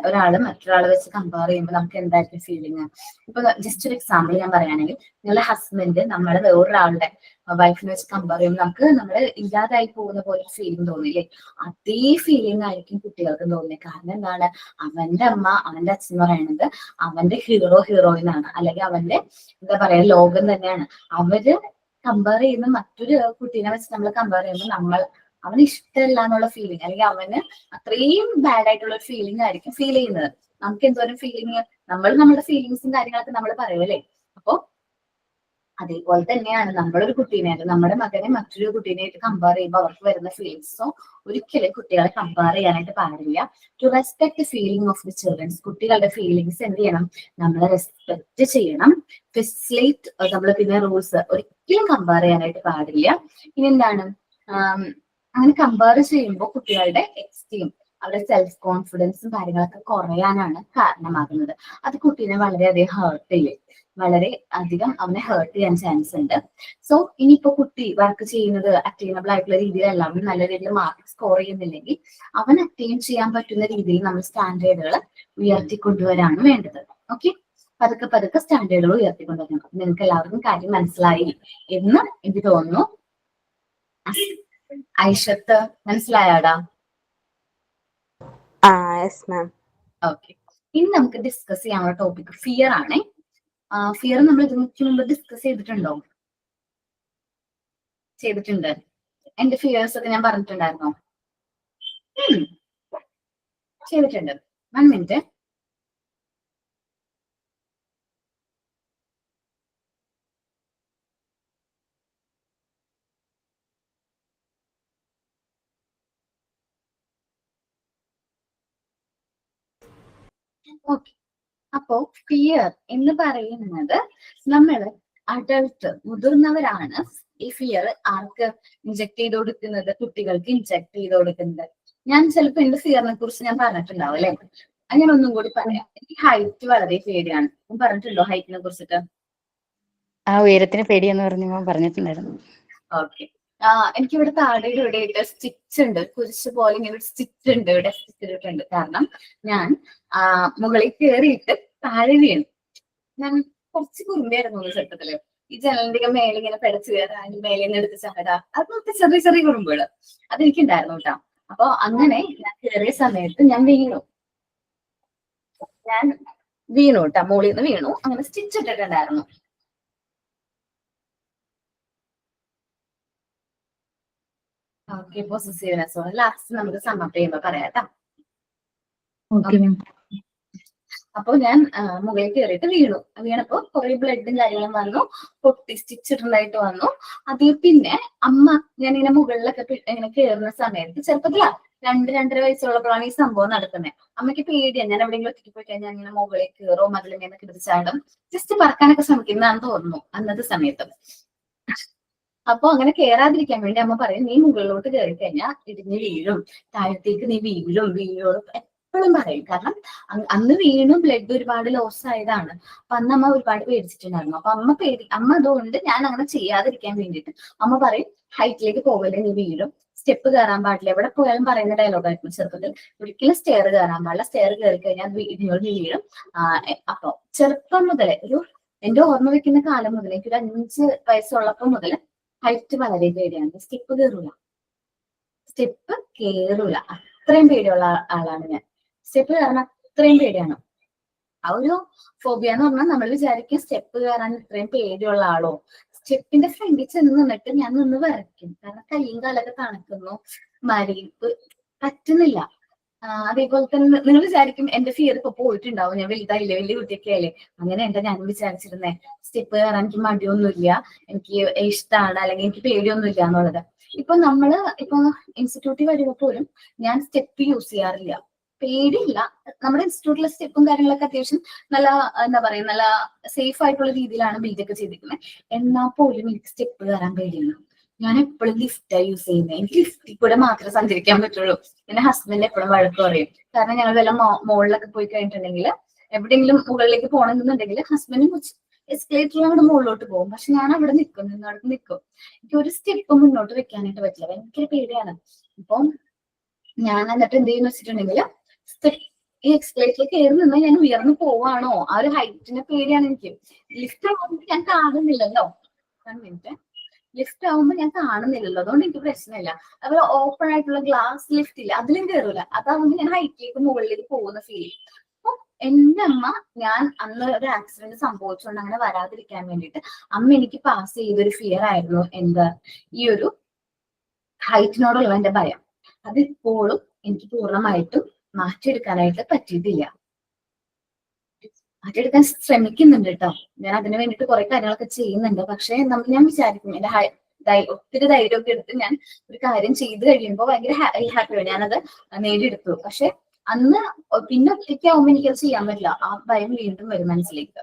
ഒരാള് മറ്റൊരാളെ വെച്ച് കമ്പയർ ചെയ്യുമ്പോൾ നമുക്ക് എന്തായിരിക്കും ഫീലിംഗ്? ഇപ്പൊ ജസ്റ്റ് ഒരു എക്സാമ്പിൾ ഞാൻ പറയുകയാണെങ്കിൽ, നിങ്ങളുടെ ഹസ്ബൻഡ് നമ്മളെ വേറൊരാളുടെ വൈഫിനെ വെച്ച് കമ്പയർ ചെയ്യുമ്പോൾ നമുക്ക് നമ്മള് ഇല്ലാതായി പോകുന്ന പോലെ ഫീലിംഗ് തോന്നില്ലേ? അതേ ഫീലിംഗ് ആയിരിക്കും കുട്ടികൾക്ക് തോന്നുന്നത്. കാരണം എന്താണ്, അവന്റെ അമ്മ അവന്റെ അച്ഛൻ എന്ന് പറയുന്നത് അവന്റെ ഹീറോയിൻ ആണ്, അല്ലെങ്കിൽ അവന്റെ എന്താ പറയാ ലോകം തന്നെയാണ്. അവര് കമ്പയർ ചെയ്യുന്ന മറ്റൊരു കുട്ടീനെ വെച്ച് നമ്മൾ കമ്പയർ ചെയ്യുമ്പോൾ അവന് ഇഷ്ടമല്ല എന്നുള്ള ഫീലിംഗ്, അല്ലെങ്കിൽ അവന് അത്രയും ബാഡ് ആയിട്ടുള്ള ഒരു ഫീലിംഗ് ആയിരിക്കും ഫീൽ ചെയ്യുന്നത്. നമുക്ക് എന്തോരം ഫീലിംഗ്, നമ്മുടെ ഫീലിങ്സും കാര്യങ്ങളൊക്കെ നമ്മൾ പറയുമല്ലേ. അപ്പൊ അതേപോലെ തന്നെയാണ് നമ്മളൊരു കുട്ടീനായിട്ട്, നമ്മുടെ മകനെ മറ്റൊരു കുട്ടീനായിട്ട് കമ്പയർ ചെയ്യുമ്പോൾ അവർക്ക് വരുന്ന ഫീലിങ്സോ ഒരിക്കലും കുട്ടികളെ കമ്പയർ ചെയ്യാനായിട്ട് പാടില്ല. To respect feeling of the childrens, കുട്ടികളുടെ ഫീലിങ്സ് എന്ത് ചെയ്യണം, നമ്മൾ റെസ്പെക്ട് ചെയ്യണം. ഫെസിലേറ്റ് നമ്മൾ പിന്നെ റൂൾസ് ഒരിക്കലും കമ്പയർ ചെയ്യാനായിട്ട് പാടില്ല. ഇനി എന്താണ്, അങ്ങനെ കമ്പയർ ചെയ്യുമ്പോൾ കുട്ടികളുടെ എക്സ്റ്റീം, അവരുടെ സെൽഫ് കോൺഫിഡൻസും കാര്യങ്ങളൊക്കെ കുറയാനാണ് കാരണമാകുന്നത്. അത് കുട്ടീനെ വളരെയധികം ഹേർട്ട് ചെയ്യും, വളരെ അധികം അവനെ ഹേർട്ട് ചെയ്യാൻ ചാൻസ് ഉണ്ട്. സോ ഇനിയിപ്പോ കുട്ടി വർക്ക് ചെയ്യുന്നത് അറ്റൈനബിൾ ആയിട്ടുള്ള രീതിയിലല്ല, അവൻ നല്ല രീതിയിൽ മാർക്ക് സ്കോർ ചെയ്യുന്നില്ലെങ്കിൽ അവൻ അറ്റൈൻ ചെയ്യാൻ പറ്റുന്ന രീതിയിൽ നമ്മൾ സ്റ്റാൻഡേർഡുകൾ ഉയർത്തിക്കൊണ്ടുവരാണ് വേണ്ടത്. ഓക്കെ, പതുക്കെ സ്റ്റാൻഡേർഡുകൾ ഉയർത്തിക്കൊണ്ടുവരണം. നിങ്ങൾക്ക് എല്ലാവർക്കും കാര്യം മനസ്സിലായി എന്ന് എനിക്ക് തോന്നുന്നു. ഐഷത്ത് മനസ്സിലായാടാ? Yes ma'am. ഓക്കെ, ഇനി നമുക്ക് ഡിസ്കസ് ചെയ്യാനുള്ള ടോപ്പിക് ഫിയർ ആണേ. ഫിയർ നമ്മൾ ഇതിനു മുമ്പ് ഡിസ്കസ് ചെയ്തിട്ടുണ്ടോ? ചെയ്തിട്ടുണ്ട്. എന്റെ ഫിയേഴ്സ് ഒക്കെ ഞാൻ പറഞ്ഞിട്ടുണ്ടായിരുന്നോ? ചെയ്തിട്ടുണ്ട്. 1 മിനിറ്റ്. ഓക്കെ, അപ്പോ ഫിയർ എന്ന് പറയുന്നത് നമ്മള് മുതിർന്നവരാണ് ഈ ഫിയർ ആർക്ക് ഇൻജെക്ട് ചെയ്ത് കൊടുക്കുന്നത്? കുട്ടികൾക്ക് ഇൻജെക്ട് ചെയ്ത് കൊടുക്കുന്നത്. ഞാൻ ചിലപ്പോ എന്റെ ഫിയറിനെ കുറിച്ച് ഞാൻ പറഞ്ഞിട്ടുണ്ടാവും അല്ലെ. അങ്ങനെ ഒന്നും കൂടി പറയാം. എനിക്ക് ഹൈറ്റ് വളരെ പേടിയാണ്. ഞാൻ പറഞ്ഞിട്ടുണ്ടോ ഹൈറ്റിനെ കുറിച്ചിട്ട്? ഉയരത്തിന് പേടിയെന്ന് പറഞ്ഞിട്ടുണ്ടായിരുന്നു. ഓക്കെ, എനിക്കിവിടെ താഴെ ഇവിടെ സ്റ്റിച്ച് ഉണ്ട്, കുരിശ് പോലെ ഇങ്ങനെ ഒരു സ്റ്റിച്ച് ഉണ്ട്, ഇവിടെ സ്റ്റിച്ച് ഇട്ടിട്ടുണ്ട്. കാരണം ഞാൻ മുകളിൽ കയറിയിട്ട് താഴെ വീണു. ഞാൻ കുറച്ച് കുറുമ്പിയായിരുന്നു ചെറുപ്പത്തില്. ഈ ജനലിന്റെ മേലെ ഇങ്ങനെ പെടച്ച് കയറാൻ, മേലെ നിന്ന് എടുത്ത് ചാടാ, അതൊക്കെ ചെറിയ കുറുമ്പുകള് അതെനിക്കുണ്ടായിരുന്നു കേട്ടോ. അപ്പൊ അങ്ങനെ ഞാൻ കയറിയ സമയത്ത് ഞാൻ വീണു കേട്ടോ, മുകളിൽ നിന്ന് വീണു. അങ്ങനെ സ്റ്റിച്ച് ഇട്ടിട്ടുണ്ടായിരുന്നു. ഓക്കെ, പൊസസീവ്നെസ് ലാസ്റ്റ് നമുക്ക് സമ്മപ്പ് ചെയ്യുമ്പോ പറയാം. അപ്പൊ ഞാൻ മുകളിൽ കയറിയിട്ട് വീണപ്പോ കുറെ ബ്ലഡും കാര്യങ്ങളും വന്നു, പൊട്ടി സ്റ്റിച്ച് ഇട്ടുണ്ടായിട്ട് വന്നു. അത് പിന്നെ അമ്മ ഞാനിങ്ങനെ മുകളിലൊക്കെ ഇങ്ങനെ കയറുന്ന സമയത്ത് ചെറുപ്പത്തിലാ 2-2.5 വയസ്സുള്ളപ്പോഴാണ് ഈ സംഭവം നടക്കുന്നത്. അമ്മയ്ക്ക് പേടിയാണ്, ഞാൻ എവിടെയെങ്കിലും ഒറ്റയ്ക്ക് പോയി കഴിഞ്ഞാൽ ഇങ്ങനെ മുകളിൽ കയറോ മതിലിങ്ങനെ കിടച്ചാടും, ജസ്റ്റ് പറക്കാനൊക്കെ ശ്രമിക്കുന്നതാണെന്ന് തോന്നുന്നു അന്നത്തെ സമയത്ത്. അപ്പൊ അങ്ങനെ കേറാതിരിക്കാൻ വേണ്ടി അമ്മ പറയും, നീ മുകളിലോട്ട് കയറി കഴിഞ്ഞാൽ ഇടിഞ്ഞ് വീഴും, താഴത്തേക്ക് നീ വീഴും എപ്പോഴും പറയും. കാരണം അന്ന് വീണു ബ്ലഡ് ഒരുപാട് ലോസ് ആയതാണ്. അപ്പൊ അന്ന് അമ്മ ഒരുപാട് പേടിച്ചിട്ടുണ്ടായിരുന്നു. അപ്പൊ അമ്മ അതുകൊണ്ട് ഞാൻ അങ്ങനെ ചെയ്യാതിരിക്കാൻ വേണ്ടിയിട്ട് അമ്മ പറയും, ഹൈറ്റിലേക്ക് പോകല്ലേ, നീ വീഴും, സ്റ്റെപ്പ് കയറാൻ പാടില്ല. എവിടെ പോയാലും പറയുന്ന ഡയലോഗായിരുന്നു ചെറുപ്പത്തിൽ. ഒരിക്കലും സ്റ്റെയർ കയറാൻ പാടില്ല, സ്റ്റെയർ കയറി കഴിഞ്ഞാൽ ഇടിഞ്ഞോട് വീഴും. അപ്പൊ ചെറുപ്പം മുതലേ എന്റെ ഓർമ്മ വെക്കുന്ന കാലം മുതലേ, എനിക്ക് ഒരു 5 വയസ്സുള്ളപ്പോ മുതൽ ഹൈറ്റ് വളരെ പേടിയാണ്. സ്റ്റെപ്പ് കയറൂല, അത്രയും പേടിയുള്ള ആളാണ് ഞാൻ. സ്റ്റെപ്പ് കയറാൻ അത്രയും പേടിയാണ്. ആ ഒരു ഫോബിയ എന്ന് പറഞ്ഞാൽ നമ്മൾ വിചാരിക്കും സ്റ്റെപ്പ് കയറാൻ ഇത്രയും പേടിയുള്ള ആളോ. സ്റ്റെപ്പിന്റെ ഫ്രണ്ടിൽ ചെന്ന് നിന്നിട്ട് ഞാൻ നിന്ന് വരയ്ക്കും. കാരണം കയ്യും കാലൊക്കെ തണുക്കുന്നു, മരിപ്പ് പറ്റുന്നില്ല. അതേപോലെ തന്നെ നിങ്ങൾ വിചാരിക്കും എന്റെ ഫിയർ ഇപ്പൊ പോയിട്ടുണ്ടാവും, ഞാൻ വലുതായില്ലേ, വലിയ കുട്ടിയൊക്കെ ആയില്ലേ. അങ്ങനെ എന്താ ഞാൻ വിചാരിച്ചിരുന്നേ. സ്റ്റെപ്പ് കയറാൻ എനിക്ക് മടിയൊന്നുമില്ല, എനിക്ക് ഇഷ്ടമാണ്, അല്ലെങ്കിൽ എനിക്ക് പേടിയൊന്നുമില്ല എന്നുള്ളത്. ഇപ്പൊ ഇൻസ്റ്റിറ്റ്യൂട്ടിൽ വരുമ്പോൾ പോലും ഞാൻ സ്റ്റെപ്പ് യൂസ് ചെയ്യാറില്ല. പേടിയില്ല, നമ്മുടെ ഇൻസ്റ്റിറ്റ്യൂട്ടിലെ സ്റ്റെപ്പും കാര്യങ്ങളൊക്കെ അത്യാവശ്യം നല്ല എന്താ പറയാ നല്ല സേഫ് ആയിട്ടുള്ള രീതിയിലാണ് ബിൽഡ് ഒക്കെ ചെയ്തിരിക്കുന്നത്. എന്നാൽ പോലും എനിക്ക് സ്റ്റെപ്പ് കയറാൻ പേടിയാണ്. ഞാൻ എപ്പോഴും ലിഫ്റ്റാണ് യൂസ് ചെയ്യുന്നത്. എനിക്ക് ലിഫ്റ്റിൽ കൂടെ മാത്രമേ സഞ്ചരിക്കാൻ പറ്റുള്ളൂ. എന്റെ ഹസ്ബൻഡ് എപ്പോഴും വഴക്ക് പറയും. കാരണം ഞങ്ങൾ വല്ല മുകളിലൊക്കെ പോയി കഴിഞ്ഞിട്ടുണ്ടെങ്കിൽ, എവിടെയെങ്കിലും മുകളിലേക്ക് പോകണമെന്നുണ്ടെങ്കിൽ ഹസ്ബൻഡ് എസ്കലേറ്ററിൽ അങ്ങോട്ട് മുകളിലോട്ട് പോകും. പക്ഷെ ഞാൻ അവിടെ നിൽക്കും, നിന്നവിടെ നിൽക്കും. എനിക്ക് ഒരു സ്റ്റെപ്പ് മുന്നോട്ട് വെക്കാനായിട്ട് പറ്റില്ല, ഭയങ്കര പേടിയാണ്. അപ്പം ഞാൻ എന്നിട്ട് എന്ത് ചെയ്യുന്ന വെച്ചിട്ടുണ്ടെങ്കിൽ ഈ എക്സ്കലേറ്ററിൽ കയറി നിന്ന് ഞാൻ ഉയർന്നു പോവാണോ, ആ ഒരു ഹൈറ്റിന്റെ പേടിയാണ് എനിക്ക്. ലിഫ്റ്റ് ആവുമ്പോൾ ഞാൻ കാണുന്നില്ലല്ലോ, ലിഫ്റ്റ് ആവുമ്പോൾ ഞാൻ കാണുന്നില്ലല്ലോ, അതുകൊണ്ട് എനിക്ക് പ്രശ്നമില്ല. അതുപോലെ ഓപ്പൺ ആയിട്ടുള്ള ഗ്ലാസ് ലിഫ്റ്റ് ഇല്ല, അതിലും കയറൂല. അതാവുമ്പോൾ ഞാൻ ഹൈറ്റിലേക്ക് മുകളിലേക്ക് പോകുന്ന ഫീൽ. അപ്പൊ എന്റെ അമ്മ, ഞാൻ അന്ന് ഒരു ആക്സിഡന്റ് സംഭവിച്ചുകൊണ്ട് അങ്ങനെ വരാതിരിക്കാൻ വേണ്ടിയിട്ട് അമ്മ എനിക്ക് പാസ് ചെയ്തൊരു ഫിയർ ആയിരുന്നു എന്താ, ഈ ഒരു ഹൈറ്റിനോടുള്ള എന്റെ ഭയം. അതിപ്പോഴും എനിക്ക് പൂർണ്ണമായിട്ടും മാറ്റിയെടുക്കാനായിട്ട് പറ്റിയിട്ടില്ല. മാറ്റിയെടുക്കാൻ ശ്രമിക്കുന്നുണ്ട് കേട്ടോ. ഞാൻ അതിന് വേണ്ടിയിട്ട് കുറെ കാര്യങ്ങളൊക്കെ ചെയ്യുന്നുണ്ട്. പക്ഷെ ഞാൻ വിചാരിക്കും എന്റെ ഒത്തിരി ധൈര്യമൊക്കെ എടുത്ത് ഞാൻ ഒരു കാര്യം ചെയ്ത് കഴിയുമ്പോൾ ഭയങ്കര ഹാപ്പിയാണ്, ഞാനത് നേടിയെടുത്തു. പക്ഷെ അന്ന് പിന്നെ ഒറ്റയ്ക്കാവുമ്പോൾ എനിക്കത് ചെയ്യാൻ പറ്റില്ല. ആ ഭയം വീണ്ടും വരും മനസ്സിലേക്ക്.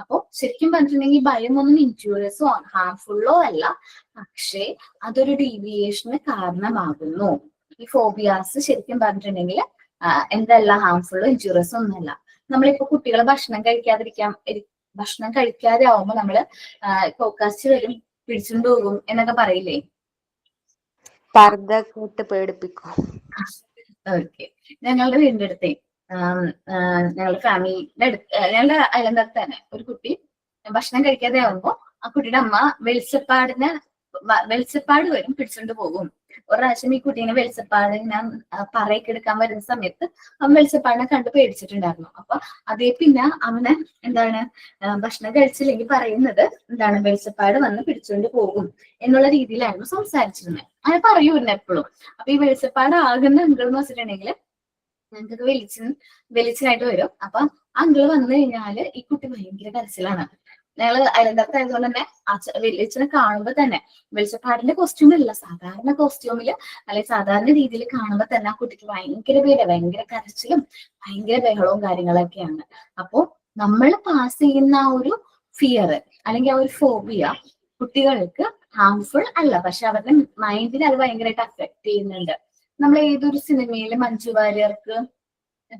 അപ്പൊ ശരിക്കും പറഞ്ഞിട്ടുണ്ടെങ്കിൽ ഭയം ഒന്നും ഇൻജൂറിയസോ ഹാർംഫുള്ളോ അല്ല, പക്ഷേ അതൊരു ഡീവിയേഷന് കാരണമാകുന്നു. ഈ ഫോബിയാസ് ശരിക്കും പറഞ്ഞിട്ടുണ്ടെങ്കിൽ എന്തല്ല ഹാർംഫുള്ളോ ഇൻജൂറിയസോ ഒന്നല്ല. നമ്മളിപ്പോ കുട്ടികളെ ഭക്ഷണം കഴിക്കാതെ ആവുമ്പോ നമ്മള് ഫോക്കാസ്റ്റ് വരും, പിടിച്ചുകൊണ്ട് പോകും എന്നൊക്കെ പറയില്ലേ. പർദ്ദ പേടിപ്പിക്കും. ഓക്കെ, ഞങ്ങളുടെ വീടിന്റെ അടുത്തേ ഞങ്ങളുടെ ഫാമിലിയുടെ അടുത്ത്, ഞങ്ങളുടെ അയലന്തരത്ത് തന്നെ ഒരു കുട്ടി ഭക്ഷണം കഴിക്കാതെ ആവുമ്പോ ആ കുട്ടിയുടെ അമ്മ വെളിച്ചപ്പാട് വരും, പിടിച്ചോണ്ട് പോകും. ഒരു പ്രാവശ്യം ഈ കുട്ടീനെ വെളിച്ചപ്പാട് ഞാൻ പറയൊക്കെ എടുക്കാൻ വരുന്ന സമയത്ത് അവൻ വെളിച്ചപ്പാടിനെ കണ്ട് പേടിച്ചിട്ടുണ്ടായിരുന്നു. അപ്പൊ അതേ പിന്നെ അവനെ ഭക്ഷണം കഴിച്ചില്ലെങ്കിൽ പറയുന്നത് വെളിച്ചപ്പാട് വന്ന് പിടിച്ചോണ്ട് പോകും എന്നുള്ള രീതിയിലായിരുന്നു സംസാരിച്ചിരുന്നത്. അങ്ങനെ പറയൂരുന്നു എപ്പോഴും. അപ്പൊ ഈ വെളിച്ചപ്പാട് ആകുന്ന അങ്കിൾ എന്ന് വെച്ചിട്ടുണ്ടെങ്കിൽ ഞങ്ങൾക്ക് വെളിച്ചനായിട്ട് വരും. അപ്പൊ അങ്കിള് വന്നു കഴിഞ്ഞാല് ഈ കുട്ടി ഭയങ്കര കരച്ചിലാണ്. ഞങ്ങള് അയലന്തരത്തായതുകൊണ്ട് തന്നെ വെളിച്ചനെ കാണുമ്പോ തന്നെ വെളിച്ചപ്പാടിന്റെ കോസ്റ്റ്യൂം അല്ല, സാധാരണ കോസ്റ്റ്യൂമില് അല്ലെങ്കിൽ സാധാരണ രീതിയിൽ കാണുമ്പോ തന്നെ ആ കുട്ടിക്ക് ഭയങ്കര പേടി, ഭയങ്കര കരച്ചിലും ഭയങ്കര ബഹളവും കാര്യങ്ങളൊക്കെയാണ്. അപ്പോ നമ്മൾ പാസ് ചെയ്യുന്ന ആ ഒരു ഫിയർ അല്ലെങ്കിൽ ആ ഒരു ഫോബിയ കുട്ടികൾക്ക് ഹാർംഫുൾ അല്ല, പക്ഷെ അവരുടെ മൈൻഡിനെ അത് ഭയങ്കരമായിട്ട് അഫക്ട് ചെയ്യുന്നുണ്ട്. നമ്മൾ ഏതൊരു സിനിമയില് മഞ്ജു വാര്യർക്ക്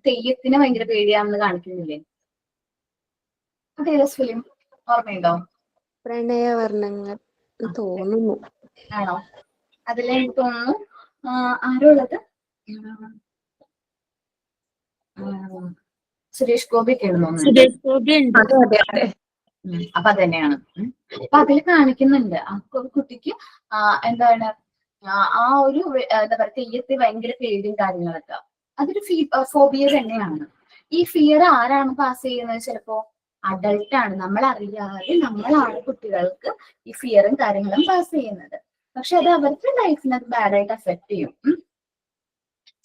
തെയ്യത്തിന് ഭയങ്കര പേടിയാണെന്ന് കാണിക്കുന്നില്ലേ? അതേത് ഫിലിം ഓർമ്മയുണ്ടോ? പ്രണയവർണ്ണങ്ങൾ തോന്നുന്നു. ആണോ? അതിലെ എനിക്ക് തോന്നുന്നു ആരോ ഉള്ളത് സുരേഷ് ഗോപിയൊക്കെയാണ് തോന്നുന്നു. സുരേഷ് ഗോപി ഉണ്ട്. അപ്പൊ അതന്നെയാണ്. അപ്പൊ അതിൽ കാണിക്കുന്നുണ്ട് ആ കുട്ടിക്ക് ആ ഒരു എന്താ പറയാ തെയ്യത്തെ ഭയങ്കര പേടിയും കാര്യങ്ങളൊക്കെ. അതൊരു ഫോബിയ തന്നെയാണ്. ഈ ഫിയർ ആരാണ് പാസ് ചെയ്യുന്നത്? ചിലപ്പോ അഡൾട്ടാണ്, നമ്മൾ അറിയാതെ നമ്മളാണ് കുട്ടികൾക്ക് ഈ ഫിയറും കാര്യങ്ങളും പാസ് ചെയ്യുന്നത്. പക്ഷെ അത് അവർക്ക് ലൈഫിനെ ബാഡായിട്ട് അഫക്ട് ചെയ്യും.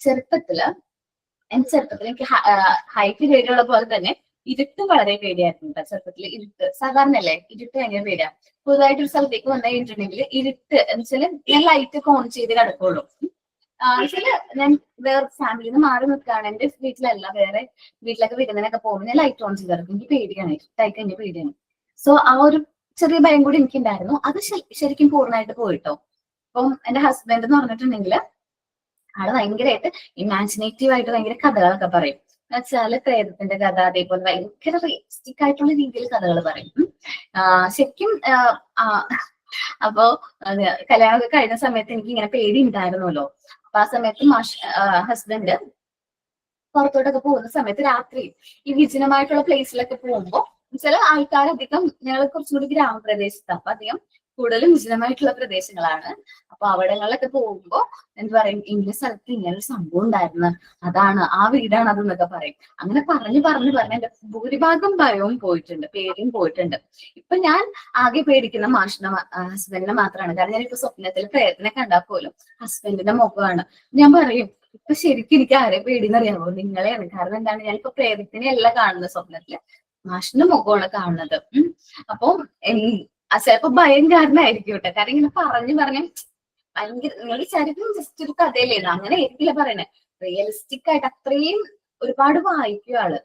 ചെറുപ്പത്തില് എനിക്ക് ഹൈറ്റ് പേടിയുള്ള പോലെ തന്നെ ഇരുട്ട് വളരെ പേടിയായിരുന്നു. ചെറുപ്പത്തില് ഇരുട്ട് സാധാരണ അല്ലേ, ഇരുട്ട് ഭയങ്കര പേടിയാ. പുതുതായിട്ടൊരു സ്ഥലത്തേക്ക് വന്നു കഴിഞ്ഞിട്ടുണ്ടെങ്കിൽ ഇരുട്ട് എന്ന് വെച്ചാല് ഞാൻ ലൈറ്റ് ഒക്കെ ഓൺ ചെയ്ത് കിടക്കുള്ളൂ. ഞാൻ വേറെ ഫാമിലിയിൽ നിന്ന് മാറി നിൽക്കുകയാണ്, എന്റെ വീട്ടിലല്ല, വേറെ വീട്ടിലൊക്കെ വിരുന്നിനൊക്കെ പോകുമ്പോൾ ഞാൻ ലൈറ്റ് ഓൺ ചെയ്ത് കിടക്കും. എനിക്ക് പേടിയാണ്, ഇരുട്ടായിട്ട് എനിക്ക് പേടിയാണ്. സോ ആ ഒരു ചെറിയ ഭയം കൂടി എനിക്കുണ്ടായിരുന്നു. അത് ശരിക്കും പൂർണ്ണമായിട്ട് പോയിട്ടോ. അപ്പം എന്റെ ഹസ്ബൻഡ് എന്ന് പറഞ്ഞിട്ടുണ്ടെങ്കിൽ ആള് ഭയങ്കരമായിട്ട് ഇമാജിനേറ്റീവ് ആയിട്ട് ഭയങ്കര കഥകളൊക്കെ പറയും. എന്നുവെച്ചാല് പ്രേതത്തിന്റെ കഥ, അതേപോലെ ഭയങ്കര റിയലിസ്റ്റിക് ആയിട്ടുള്ള രീതിയിൽ കഥകൾ പറയും. ശരിക്കും അപ്പോ കല്യാണമൊക്കെ കഴിഞ്ഞ സമയത്ത് എനിക്ക് ഇങ്ങനെ പേടി ഉണ്ടായിരുന്നല്ലോ. അപ്പൊ ആ സമയത്ത് ഹസ്ബൻഡ് പുറത്തോട്ടൊക്കെ പോകുന്ന സമയത്ത് രാത്രി ഈ വിജനമായിട്ടുള്ള പ്ലേസിലൊക്കെ പോകുമ്പോ ചില ആൾക്കാരധികം, ഞങ്ങൾ കുറച്ചുകൂടി ഗ്രാമപ്രദേശത്ത്, അപ്പൊ അധികം കൂടുതലും വിജനമായിട്ടുള്ള പ്രദേശങ്ങളാണ്. അപ്പൊ അവിടങ്ങളിലൊക്കെ പോകുമ്പോ എന്താ പറയും, ഇന്ന സ്ഥലത്ത് ഇങ്ങനെ ഒരു സംഭവം ഉണ്ടായിരുന്നു, അതാണ് ആ വീടാണ് അതെന്നൊക്കെ പറയും. അങ്ങനെ പറഞ്ഞ് എന്റെ ഭൂരിഭാഗം ഭയവും പോയിട്ടുണ്ട്, പേടിയും പോയിട്ടുണ്ട്. ഇപ്പൊ ഞാൻ ആകെ പേടിക്കുന്ന ഹസ്ബൻഡിനെ മാത്രമാണ്. കാരണം ഞാനിപ്പോ സ്വപ്നത്തിൽ പ്രേതത്തിനെ കണ്ടാൽ പോലും ഹസ്ബൻഡിന്റെ മുഖമാണ്. ഞാൻ പറയും ഇപ്പൊ ശരിക്കും എനിക്ക് ആരെ പേടിയെന്ന് അറിയാമോ? നിങ്ങളെയാണ്. കാരണം എന്താണ്, ഞാനിപ്പോ പ്രേതത്തിനെ അല്ല കാണുന്നത് സ്വപ്നത്തില്, മാഷിന്റെ മുഖമാണ് കാണുന്നത്. അപ്പൊ ചിലപ്പോ ഭയം കാരണമായിരിക്കും കേട്ടോ. കാരണം ഇങ്ങനെ പറഞ്ഞു ഭയങ്കര, നിങ്ങൾ വിചാരിക്കും ജസ്റ്റ് ഒരു കഥയില്ലേ, അങ്ങനെ ആയിരിക്കില്ല പറയണേ. റിയലിസ്റ്റിക് ആയിട്ട് അത്രയും ഒരുപാട് വായിക്കും ആള്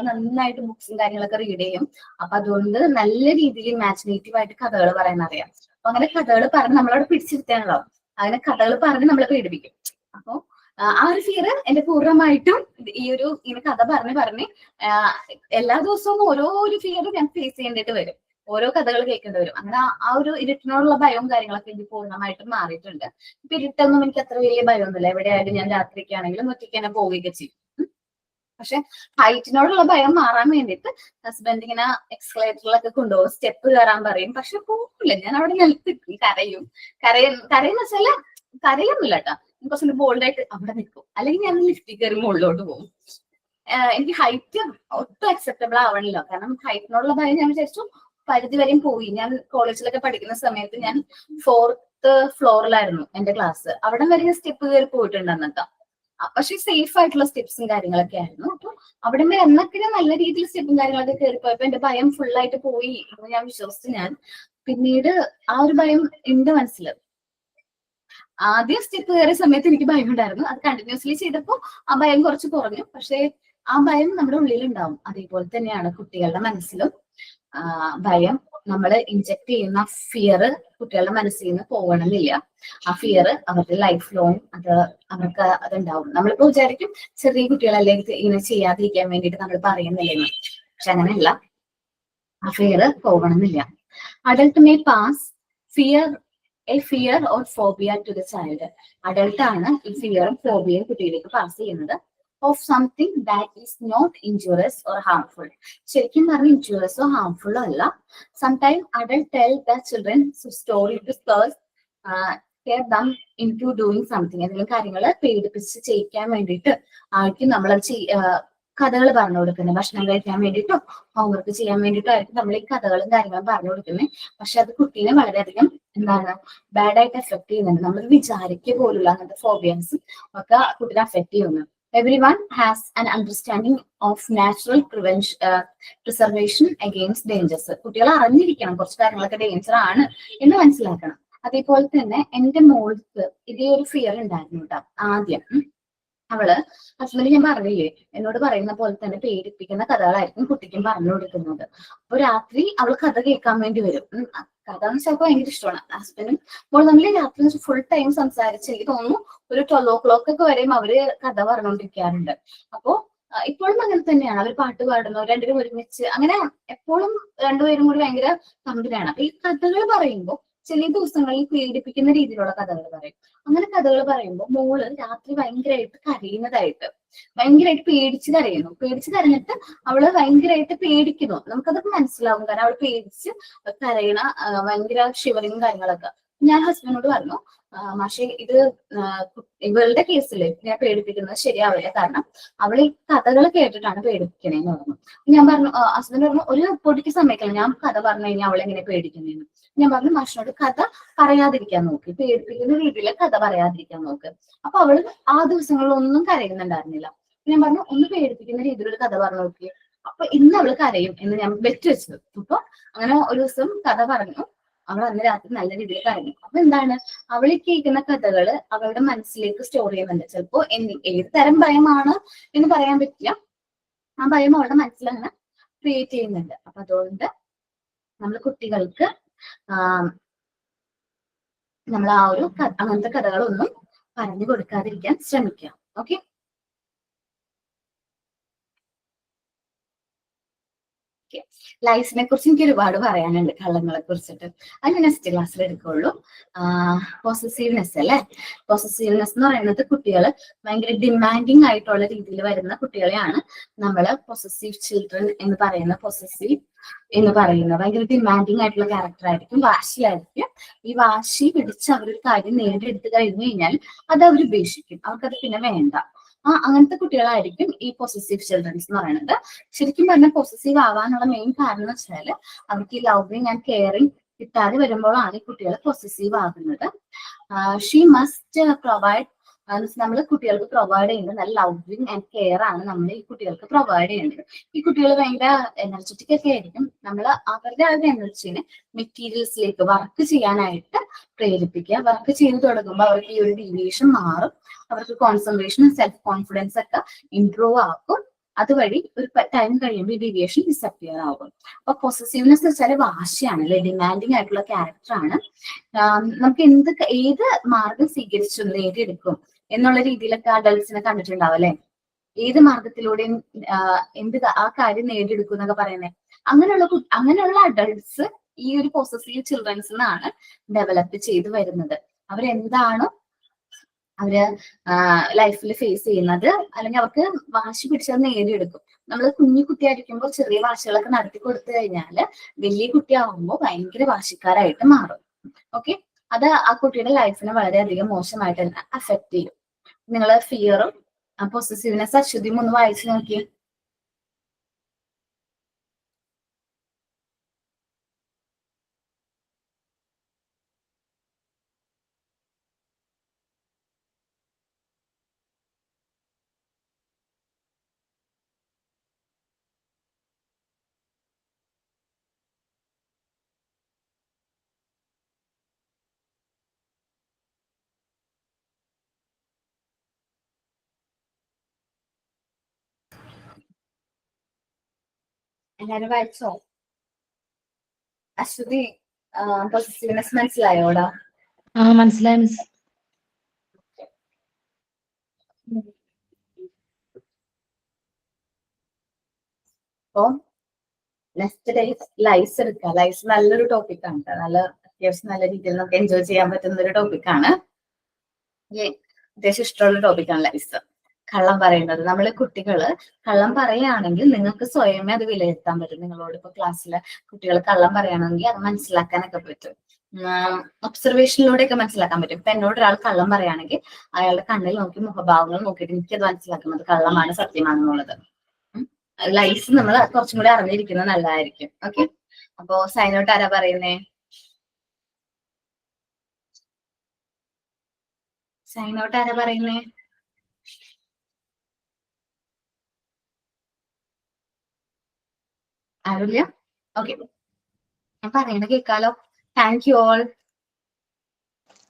നന്നായിട്ട് ബുക്സും കാര്യങ്ങളൊക്കെ റീഡ് ചെയ്യും. അപ്പൊ അതുകൊണ്ട് നല്ല രീതിയിൽ ഇമാജിനേറ്റീവ് ആയിട്ട് കഥകൾ പറയാൻ അറിയാം. അപ്പൊ അങ്ങനെ കഥകൾ പറഞ്ഞ് നമ്മളവിടെ പിടിച്ചിരുത്താണല്ലോ, അങ്ങനെ കഥകൾ പറഞ്ഞ് നമ്മളെ പേടിപ്പിക്കും. അപ്പൊ ആ ഒരു ഫിയർ എന്റെ പൂർണ്ണമായിട്ടും ഈ ഒരു ഇങ്ങനെ കഥ പറഞ്ഞ് എല്ലാ ദിവസവും ഓരോ ഒരു ഫിയർ ഞാൻ ഫേസ് ചെയ്യേണ്ടിട്ട് വരും, ഓരോ കഥകൾ കേൾക്കേണ്ടി വരും. അങ്ങനെ ആ ഒരു ഇരുട്ടിനോടുള്ള ഭയവും കാര്യങ്ങളൊക്കെ എനിക്ക് പൂർണ്ണമായിട്ടും മാറിയിട്ടുണ്ട്. ഇപ്പൊ ഇരുട്ടൊന്നും എനിക്ക് അത്ര വലിയ ഭയമൊന്നുമില്ല. എവിടെയായാലും ഞാൻ രാത്രിക്കാണെങ്കിലും ഒറ്റയ്ക്ക് തന്നെ പോവുകയൊക്കെ ചെയ്യും. പക്ഷെ ഹൈറ്റിനോടുള്ള ഭയം മാറാൻ വേണ്ടിയിട്ട് ഹസ്ബൻഡ് ഇങ്ങനെ എക്സ്കലേറ്ററിലൊക്കെ കൊണ്ടുപോകും, സ്റ്റെപ്പ് കയറാൻ പറയും. പക്ഷെ പോകില്ല, ഞാൻ അവിടെ നിലത്ത് കരയെന്ന് വെച്ചാല് കരയൊന്നുമില്ല കേട്ടോ, കുറച്ചുകൂടി ബോൾഡായിട്ട് അവിടെ നിൽക്കും. അല്ലെങ്കിൽ ഞാൻ ലിഫ്റ്റിൽ കയറി മുകളിലോട്ട് പോകും. എനിക്ക് ഹൈറ്റ് ഒട്ടും അക്സെപ്റ്റബിൾ ആവണില്ല. കാരണം ഹൈറ്റിനോടുള്ള ഭയം ഞാൻ വിചാരിച്ചു പരിധി വരെയും പോയി. ഞാൻ കോളേജിലൊക്കെ പഠിക്കുന്ന സമയത്ത് ഞാൻ 4th ഫ്ലോറിലായിരുന്നു എന്റെ ക്ലാസ്. അവിടെ വരെ സ്റ്റെപ്പ് കയറി പോയിട്ടുണ്ടെന്നൊക്കെ. പക്ഷെ സേഫ് ആയിട്ടുള്ള സ്റ്റെപ്സും കാര്യങ്ങളൊക്കെ ആയിരുന്നു. അപ്പൊ അവിടെ വരെ എന്നൊക്കെ നല്ല രീതിയിൽ സ്റ്റെപ്പും കാര്യങ്ങളൊക്കെ കയറിപ്പോയപ്പോ എന്റെ ഭയം ഫുള്ളായിട്ട് പോയി എന്ന് ഞാൻ വിശ്വസിച്ചു. പിന്നീട് ആ ഒരു ഭയം എന്റെ മനസ്സിൽ, ആദ്യം സ്റ്റെപ്പ് കയറിയ സമയത്ത് എനിക്ക് ഭയം ഉണ്ടായിരുന്നു. അത് കണ്ടിന്യൂസ്ലി ചെയ്തപ്പോ ആ ഭയം കുറച്ച് കുറഞ്ഞു. പക്ഷെ ആ ഭയം നമ്മുടെ ഉള്ളിലുണ്ടാവും. അതേപോലെ തന്നെയാണ് കുട്ടികളുടെ മനസ്സിലും ഭയം. നമ്മൾ ഇൻജെക്ട് ചെയ്യുന്ന ഫിയർ കുട്ടികളുടെ മനസ്സിൽ നിന്ന് പോകണമെന്നില്ല. ആ ഫിയർ അവരുടെ ലൈഫ് ലോങ് അവർക്ക് അതുണ്ടാവും. നമ്മളിപ്പോ വിചാരിക്കും ചെറിയ കുട്ടികളല്ലേ ഇങ്ങനെ ചെയ്യാതിരിക്കാൻ വേണ്ടിയിട്ട് നമ്മൾ പറയുന്നില്ലെന്ന്. പക്ഷെ അങ്ങനെയല്ല, ആ ഫിയർ പോകണമെന്നില്ല. Adult may pass a fear or phobia to the child. Adult ആണ് ഈ ഫിയറും ഫോബിയയും കുട്ടിയിലേക്ക് പാസ് ചെയ്യുന്നത്. Of something that is not injurious or harmful. ശരിക്കും പറഞ്ഞാൽ ഇൻജുറിയസോ ഹാർംഫുള്ളോ അല്ല. Sometime adult tell the children story to scare them into doing something. എന്തെങ്കിലും കാര്യങ്ങൾ പേടിപ്പിച്ച് ചെയ്യിക്കാൻ വേണ്ടിയിട്ട് ആയിരിക്കും നമ്മളത് കഥകൾ പറഞ്ഞു കൊടുക്കുന്നത്. ഭക്ഷണം കഴിക്കാൻ വേണ്ടിയിട്ടോ ഹോംവർക്ക് ചെയ്യാൻ വേണ്ടിയിട്ടോ ആയിരിക്കും നമ്മൾ ഈ കഥകളും കാര്യങ്ങളും പറഞ്ഞു കൊടുക്കുന്നത്. പക്ഷെ അത് കുട്ടീനെ വളരെയധികം ബാഡായിട്ട് എഫക്ട് ചെയ്യുന്നുണ്ട്. നമ്മൾ വിചാരിക്കുക പോലുള്ള അങ്ങനത്തെ ഫോബിയൻസും ഒക്കെ കുട്ടീനെ അഫക്ട് ചെയ്യുന്നു. Everyone has an understanding of natural preservation against dangers. കുട്ടികൾ അറിഞ്ഞിരിക്കണം കുറച്ച് കാര്യങ്ങളൊക്കെ ഡേഞ്ചർ ആണ് എന്ന് മനസ്സിലാക്കണം. അതേപോലെ തന്നെ എന്റെ മോൾക്ക് ഇതേ ഒരു ഫിയർ ഉണ്ടായിരുന്നു കേട്ടോ. ആദ്യം അവള് ഹസ്ബൻഡ് ഞാൻ പറഞ്ഞില്ലേ, എന്നോട് പറയുന്ന പോലെ തന്നെ പേടിപ്പിക്കുന്ന കഥകളായിരിക്കും കുട്ടിക്കും പറഞ്ഞു കൊടുക്കുന്നത്. അപ്പൊ രാത്രി അവൾ കഥ കേൾക്കാൻ വേണ്ടി വരും. കഥ എന്ന് വെച്ചാൽ ഭയങ്കര ഇഷ്ടമാണ്. ഹസ്ബൻഡും മോൾ നമ്മൾ രാത്രി ഫുൾ ടൈം സംസാരിച്ച് എനിക്ക് തോന്നുന്നു ഒരു 12 o'clock ഒക്കെ വരെയും അവര് കഥ പറഞ്ഞുകൊണ്ടിരിക്കാറുണ്ട്. അപ്പോ ഇപ്പോഴും അങ്ങനെ തന്നെയാണ്. അവർ പാട്ട് പാടുന്നു, രണ്ടുപേരും ഒരുമിച്ച്, അങ്ങനെ എപ്പോഴും രണ്ടുപേരും കൂടി ഭയങ്കര കമ്പനിയാണ്. അപ്പൊ ഈ കഥകൾ പറയുമ്പോൾ ചില ദിവസങ്ങളിൽ പേടിപ്പിക്കുന്ന രീതിയിലുള്ള കഥകൾ പറയും. അങ്ങനെ കഥകൾ പറയുമ്പോൾ മോള് രാത്രി ഭയങ്കരമായിട്ട് കരയുന്നതായിട്ട്, ഭയങ്കരമായിട്ട് പേടിച്ച് കരഞ്ഞിട്ട് അവള് ഭയങ്കരമായിട്ട് പേടിക്കുന്നു. നമുക്കതൊക്കെ മനസ്സിലാവും. കാരണം അവള് പേടിച്ച് കരയണ ഭയങ്കര ഷിവറിങ്ങും കാര്യങ്ങളൊക്കെ. ഞാൻ ഹസ്ബൻഡിനോട് പറഞ്ഞു, മാഷെ ഇത് ഇവളുടെ കേസിൽ ഞാൻ പേടിപ്പിക്കുന്നത് ശരിയാവില്ല, കാരണം അവൾ ഈ കഥകൾ കേട്ടിട്ടാണ് പേടിപ്പിക്കണേന്ന് പറഞ്ഞു. ഞാൻ പറഞ്ഞു, ഹസ്ബൻഡ് പറഞ്ഞു ഒരു പൊടിക്ക് സമ്മതിക്കണം, ഞാൻ കഥ പറഞ്ഞു കഴിഞ്ഞാൽ അവളെങ്ങനെ പേടിക്കുന്നേന്ന്. ഞാൻ പറഞ്ഞു മാഷിനോട് കഥ പറയാതിരിക്കാൻ നോക്ക്, പേടിപ്പിക്കുന്ന രീതിയിൽ കഥ പറയാതിരിക്കാൻ നോക്ക്. അപ്പൊ അവള് ആ ദിവസങ്ങളിലൊന്നും കരയുന്നുണ്ടായിരുന്നില്ല. ഞാൻ പറഞ്ഞു ഒന്ന് പേടിപ്പിക്കുന്ന രീതിയിലൊരു കഥ പറഞ്ഞു നോക്കി. അപ്പൊ ഇന്ന് അവള് കരയും എന്ന് ഞാൻ വെച്ച് വെച്ചത്. അപ്പൊ അങ്ങനെ ഒരു ദിവസം കഥ പറഞ്ഞു, അവൾ അന്ന് രാത്രി നല്ല രീതിയിൽ കരഞ്ഞു. അപ്പൊ എന്താണ്, അവൾ കേൾക്കുന്ന കഥകള് അവളുടെ മനസ്സിലേക്ക് സ്റ്റോർ ചെയ്യുന്നുണ്ട്. ചിലപ്പോ ഏത് തരം ഭയമാണ് എന്ന് പറയാൻ പറ്റില്ല, ആ ഭയം അവളുടെ മനസ്സിൽ അങ്ങനെ ക്രിയേറ്റ് ചെയ്യുന്നുണ്ട്. അപ്പൊ അതുകൊണ്ട് നമ്മൾ കുട്ടികൾക്ക് നമ്മൾ ആ ഒരു അങ്ങനത്തെ കഥകളൊന്നും പറഞ്ഞു കൊടുക്കാതിരിക്കാൻ ശ്രമിക്കുക. ഓക്കെ, ലൈസിനെ കുറിച്ച് എനിക്ക് ഒരുപാട് പറയാനുണ്ട്, കള്ളങ്ങളെ കുറിച്ചിട്ട്. അത് നെക്സ്റ്റ് ക്ലാസ്സിൽ എടുക്കുള്ളൂ. പോസസീവ്നെസ് അല്ലെ, പോസസീവ്നെസ് എന്ന് പറയുന്നത് കുട്ടികൾ ഭയങ്കര ഡിമാൻഡിങ് ആയിട്ടുള്ള രീതിയിൽ വരുന്ന കുട്ടികളെയാണ് നമ്മൾ പൊസസീവ് ചിൽഡ്രൻ എന്ന് പറയുന്ന. പൊസസീവ് എന്ന് പറയുന്നത് ഭയങ്കര ഡിമാൻഡിങ് ആയിട്ടുള്ള ക്യാരക്ടർ ആയിരിക്കും, വാശിയായിരിക്കും. ഈ വാശി പിടിച്ച് അവരൊരു കാര്യം നേടിയെടുത്ത് കഴിഞ്ഞു കഴിഞ്ഞാൽ അത് അവർ ഉപേക്ഷിക്കും, അവർക്കത് പിന്നെ വേണ്ട. അങ്ങനത്തെ കുട്ടികളായിരിക്കും ഈ പൊസസീവ് ചിൽഡ്രൻസ് എന്ന് പറയുന്നത്. ശരിക്കും പറഞ്ഞാൽ പൊസസീവ് ആവാനുള്ള മെയിൻ കാരണം എന്ന് വെച്ചാൽ അവർക്ക് ഈ ലവിങ് ആൻഡ് കെയറിങ് കിട്ടാതെ വരുമ്പോഴാണ് ഈ കുട്ടികൾ പൊസസീവ് ആകുന്നത്. ഷീ മസ്റ്റ് പ്രൊവൈഡ് നമ്മൾ കുട്ടികൾക്ക് പ്രൊവൈഡ് ചെയ്യുന്നത് നല്ല ലവിങ് ആൻഡ് കെയർ ആണ് നമ്മൾ ഈ കുട്ടികൾക്ക് പ്രൊവൈഡ് ചെയ്യേണ്ടത്. ഈ കുട്ടികൾ ഭയങ്കര എനർജറ്റിക് ഒക്കെ ആയിരിക്കും. നമ്മൾ അവരുടെ ആ ഒരു എനർജീനെ മെറ്റീരിയൽസിലേക്ക് വർക്ക് ചെയ്യാനായിട്ട് പ്രേരിപ്പിക്കുക. വർക്ക് ചെയ്ത് തുടങ്ങുമ്പോൾ അവർക്ക് ഈ ഒരു ഡീവിയേഷൻ മാറും. അവർക്ക് കോൺസെൻട്രേഷനും സെൽഫ് കോൺഫിഡൻസ് ഒക്കെ ഇംപ്രൂവ് ആക്കും. അതുവഴി ഒരു ടൈം കഴിയുമ്പോൾ ഈ ഡീവിയേഷൻ ഡിസപ്പിയർ ആകും. അപ്പൊ പൊസസീവ്നെസ് വെച്ചാൽ വാശിയാണ്, അല്ലെ, ഡിമാൻഡിങ് ആയിട്ടുള്ള ക്യാരക്ടറാണ്. നമുക്ക് ഏത് മാർഗം സ്വീകരിച്ചു നേടിയെടുക്കും എന്നുള്ള രീതിയിലൊക്കെ അഡൾട്ട്സിനെ കണ്ടിട്ടുണ്ടാവും, അല്ലെ. ഏത് മാർഗത്തിലൂടെയും ആ കാര്യം നേടിയെടുക്കും എന്നൊക്കെ പറയുന്നത്. അങ്ങനെയുള്ള അഡൾട്ട്സ് ഈ ഒരു പൊസസീവ് ചിൽഡ്രൻസിനാണ് ഡെവലപ്പ് ചെയ്ത് വരുന്നത്. അവരെന്താണോ അവര് ലൈഫിൽ ഫേസ് ചെയ്യുന്നത്, അല്ലെങ്കിൽ അവർക്ക് വാശി പിടിച്ചത് നേടിയെടുക്കും. നമ്മൾ കുഞ്ഞു കുട്ടിയായിരിക്കുമ്പോൾ ചെറിയ വാശികളൊക്കെ നടത്തി കൊടുത്തു കഴിഞ്ഞാൽ വലിയ കുട്ടിയാവുമ്പോൾ ഭയങ്കര വാശിക്കാരായിട്ട് മാറും. ഓക്കെ, അത് ആ കുട്ടിയുടെ ലൈഫിനെ വളരെയധികം മോശമായിട്ട് തന്നെ അഫക്ട് ചെയ്യും. നിങ്ങൾ ഫിയറും പൊസസീവ്നെസ് അശ്വതിയും ഒന്ന് വായിച്ചു നോക്കിയേ. എല്ലാരും വായിച്ചോ? അശ്വതി, പൊസസീവ്നെസ് മനസ്സിലായോടാ? മനസ്സിലായി മിസ്. അപ്പൊ നെക്സ്റ്റ് ഡേ ലൈസ് എടുക്കുക. ലൈസ് നല്ലൊരു ടോപ്പിക്കാണ് കേട്ടോ. അത്യാവശ്യം നല്ല രീതിയിൽ നമുക്ക് എൻജോയ് ചെയ്യാൻ പറ്റുന്ന ഒരു ടോപ്പിക്കാണ്. അത്യാവശ്യം ഇഷ്ടമുള്ള ടോപ്പിക്കാണ് ലൈസ്. കള്ളം പറയുന്നത്. നമ്മള് കുട്ടികള് കള്ളം പറയുകയാണെങ്കിൽ നിങ്ങൾക്ക് സ്വയമേ അത് വിലയിരുത്താൻ പറ്റും. നിങ്ങളോട് ഇപ്പൊ ക്ലാസ്സിലെ കുട്ടികൾ കള്ളം പറയുകയാണെങ്കിൽ അത് മനസ്സിലാക്കാനൊക്കെ പറ്റും. ഒബ്സർവേഷനിലൂടെയൊക്കെ മനസ്സിലാക്കാൻ പറ്റും. ഇപ്പൊ എന്നോട് ഒരാൾ കള്ളം പറയുകയാണെങ്കിൽ അയാളുടെ കണ്ണിൽ നോക്കി മുഖഭാവങ്ങൾ നോക്കിയിട്ട് എനിക്കത് മനസ്സിലാക്കുന്നത് കള്ളമാണ് സത്യമാണെന്നുള്ളത്. ലൈഫ് നമ്മൾ കുറച്ചും കൂടി അറിഞ്ഞിരിക്കുന്നത് നല്ലതായിരിക്കും. ഓക്കെ, അപ്പോ സൈൻ ഔട്ട് ആരാ പറയുന്നേ? സൈൻ ഔട്ട് ആരാ പറയുന്നേ? ആരുമില്ല? ഓക്കെ, ഞാൻ പറയണ കേൾക്കാലോ. Thank you all.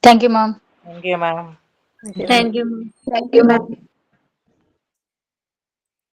Thank you, ma'am. Thank you, ma'am. Thank you. Thank you, ma'am.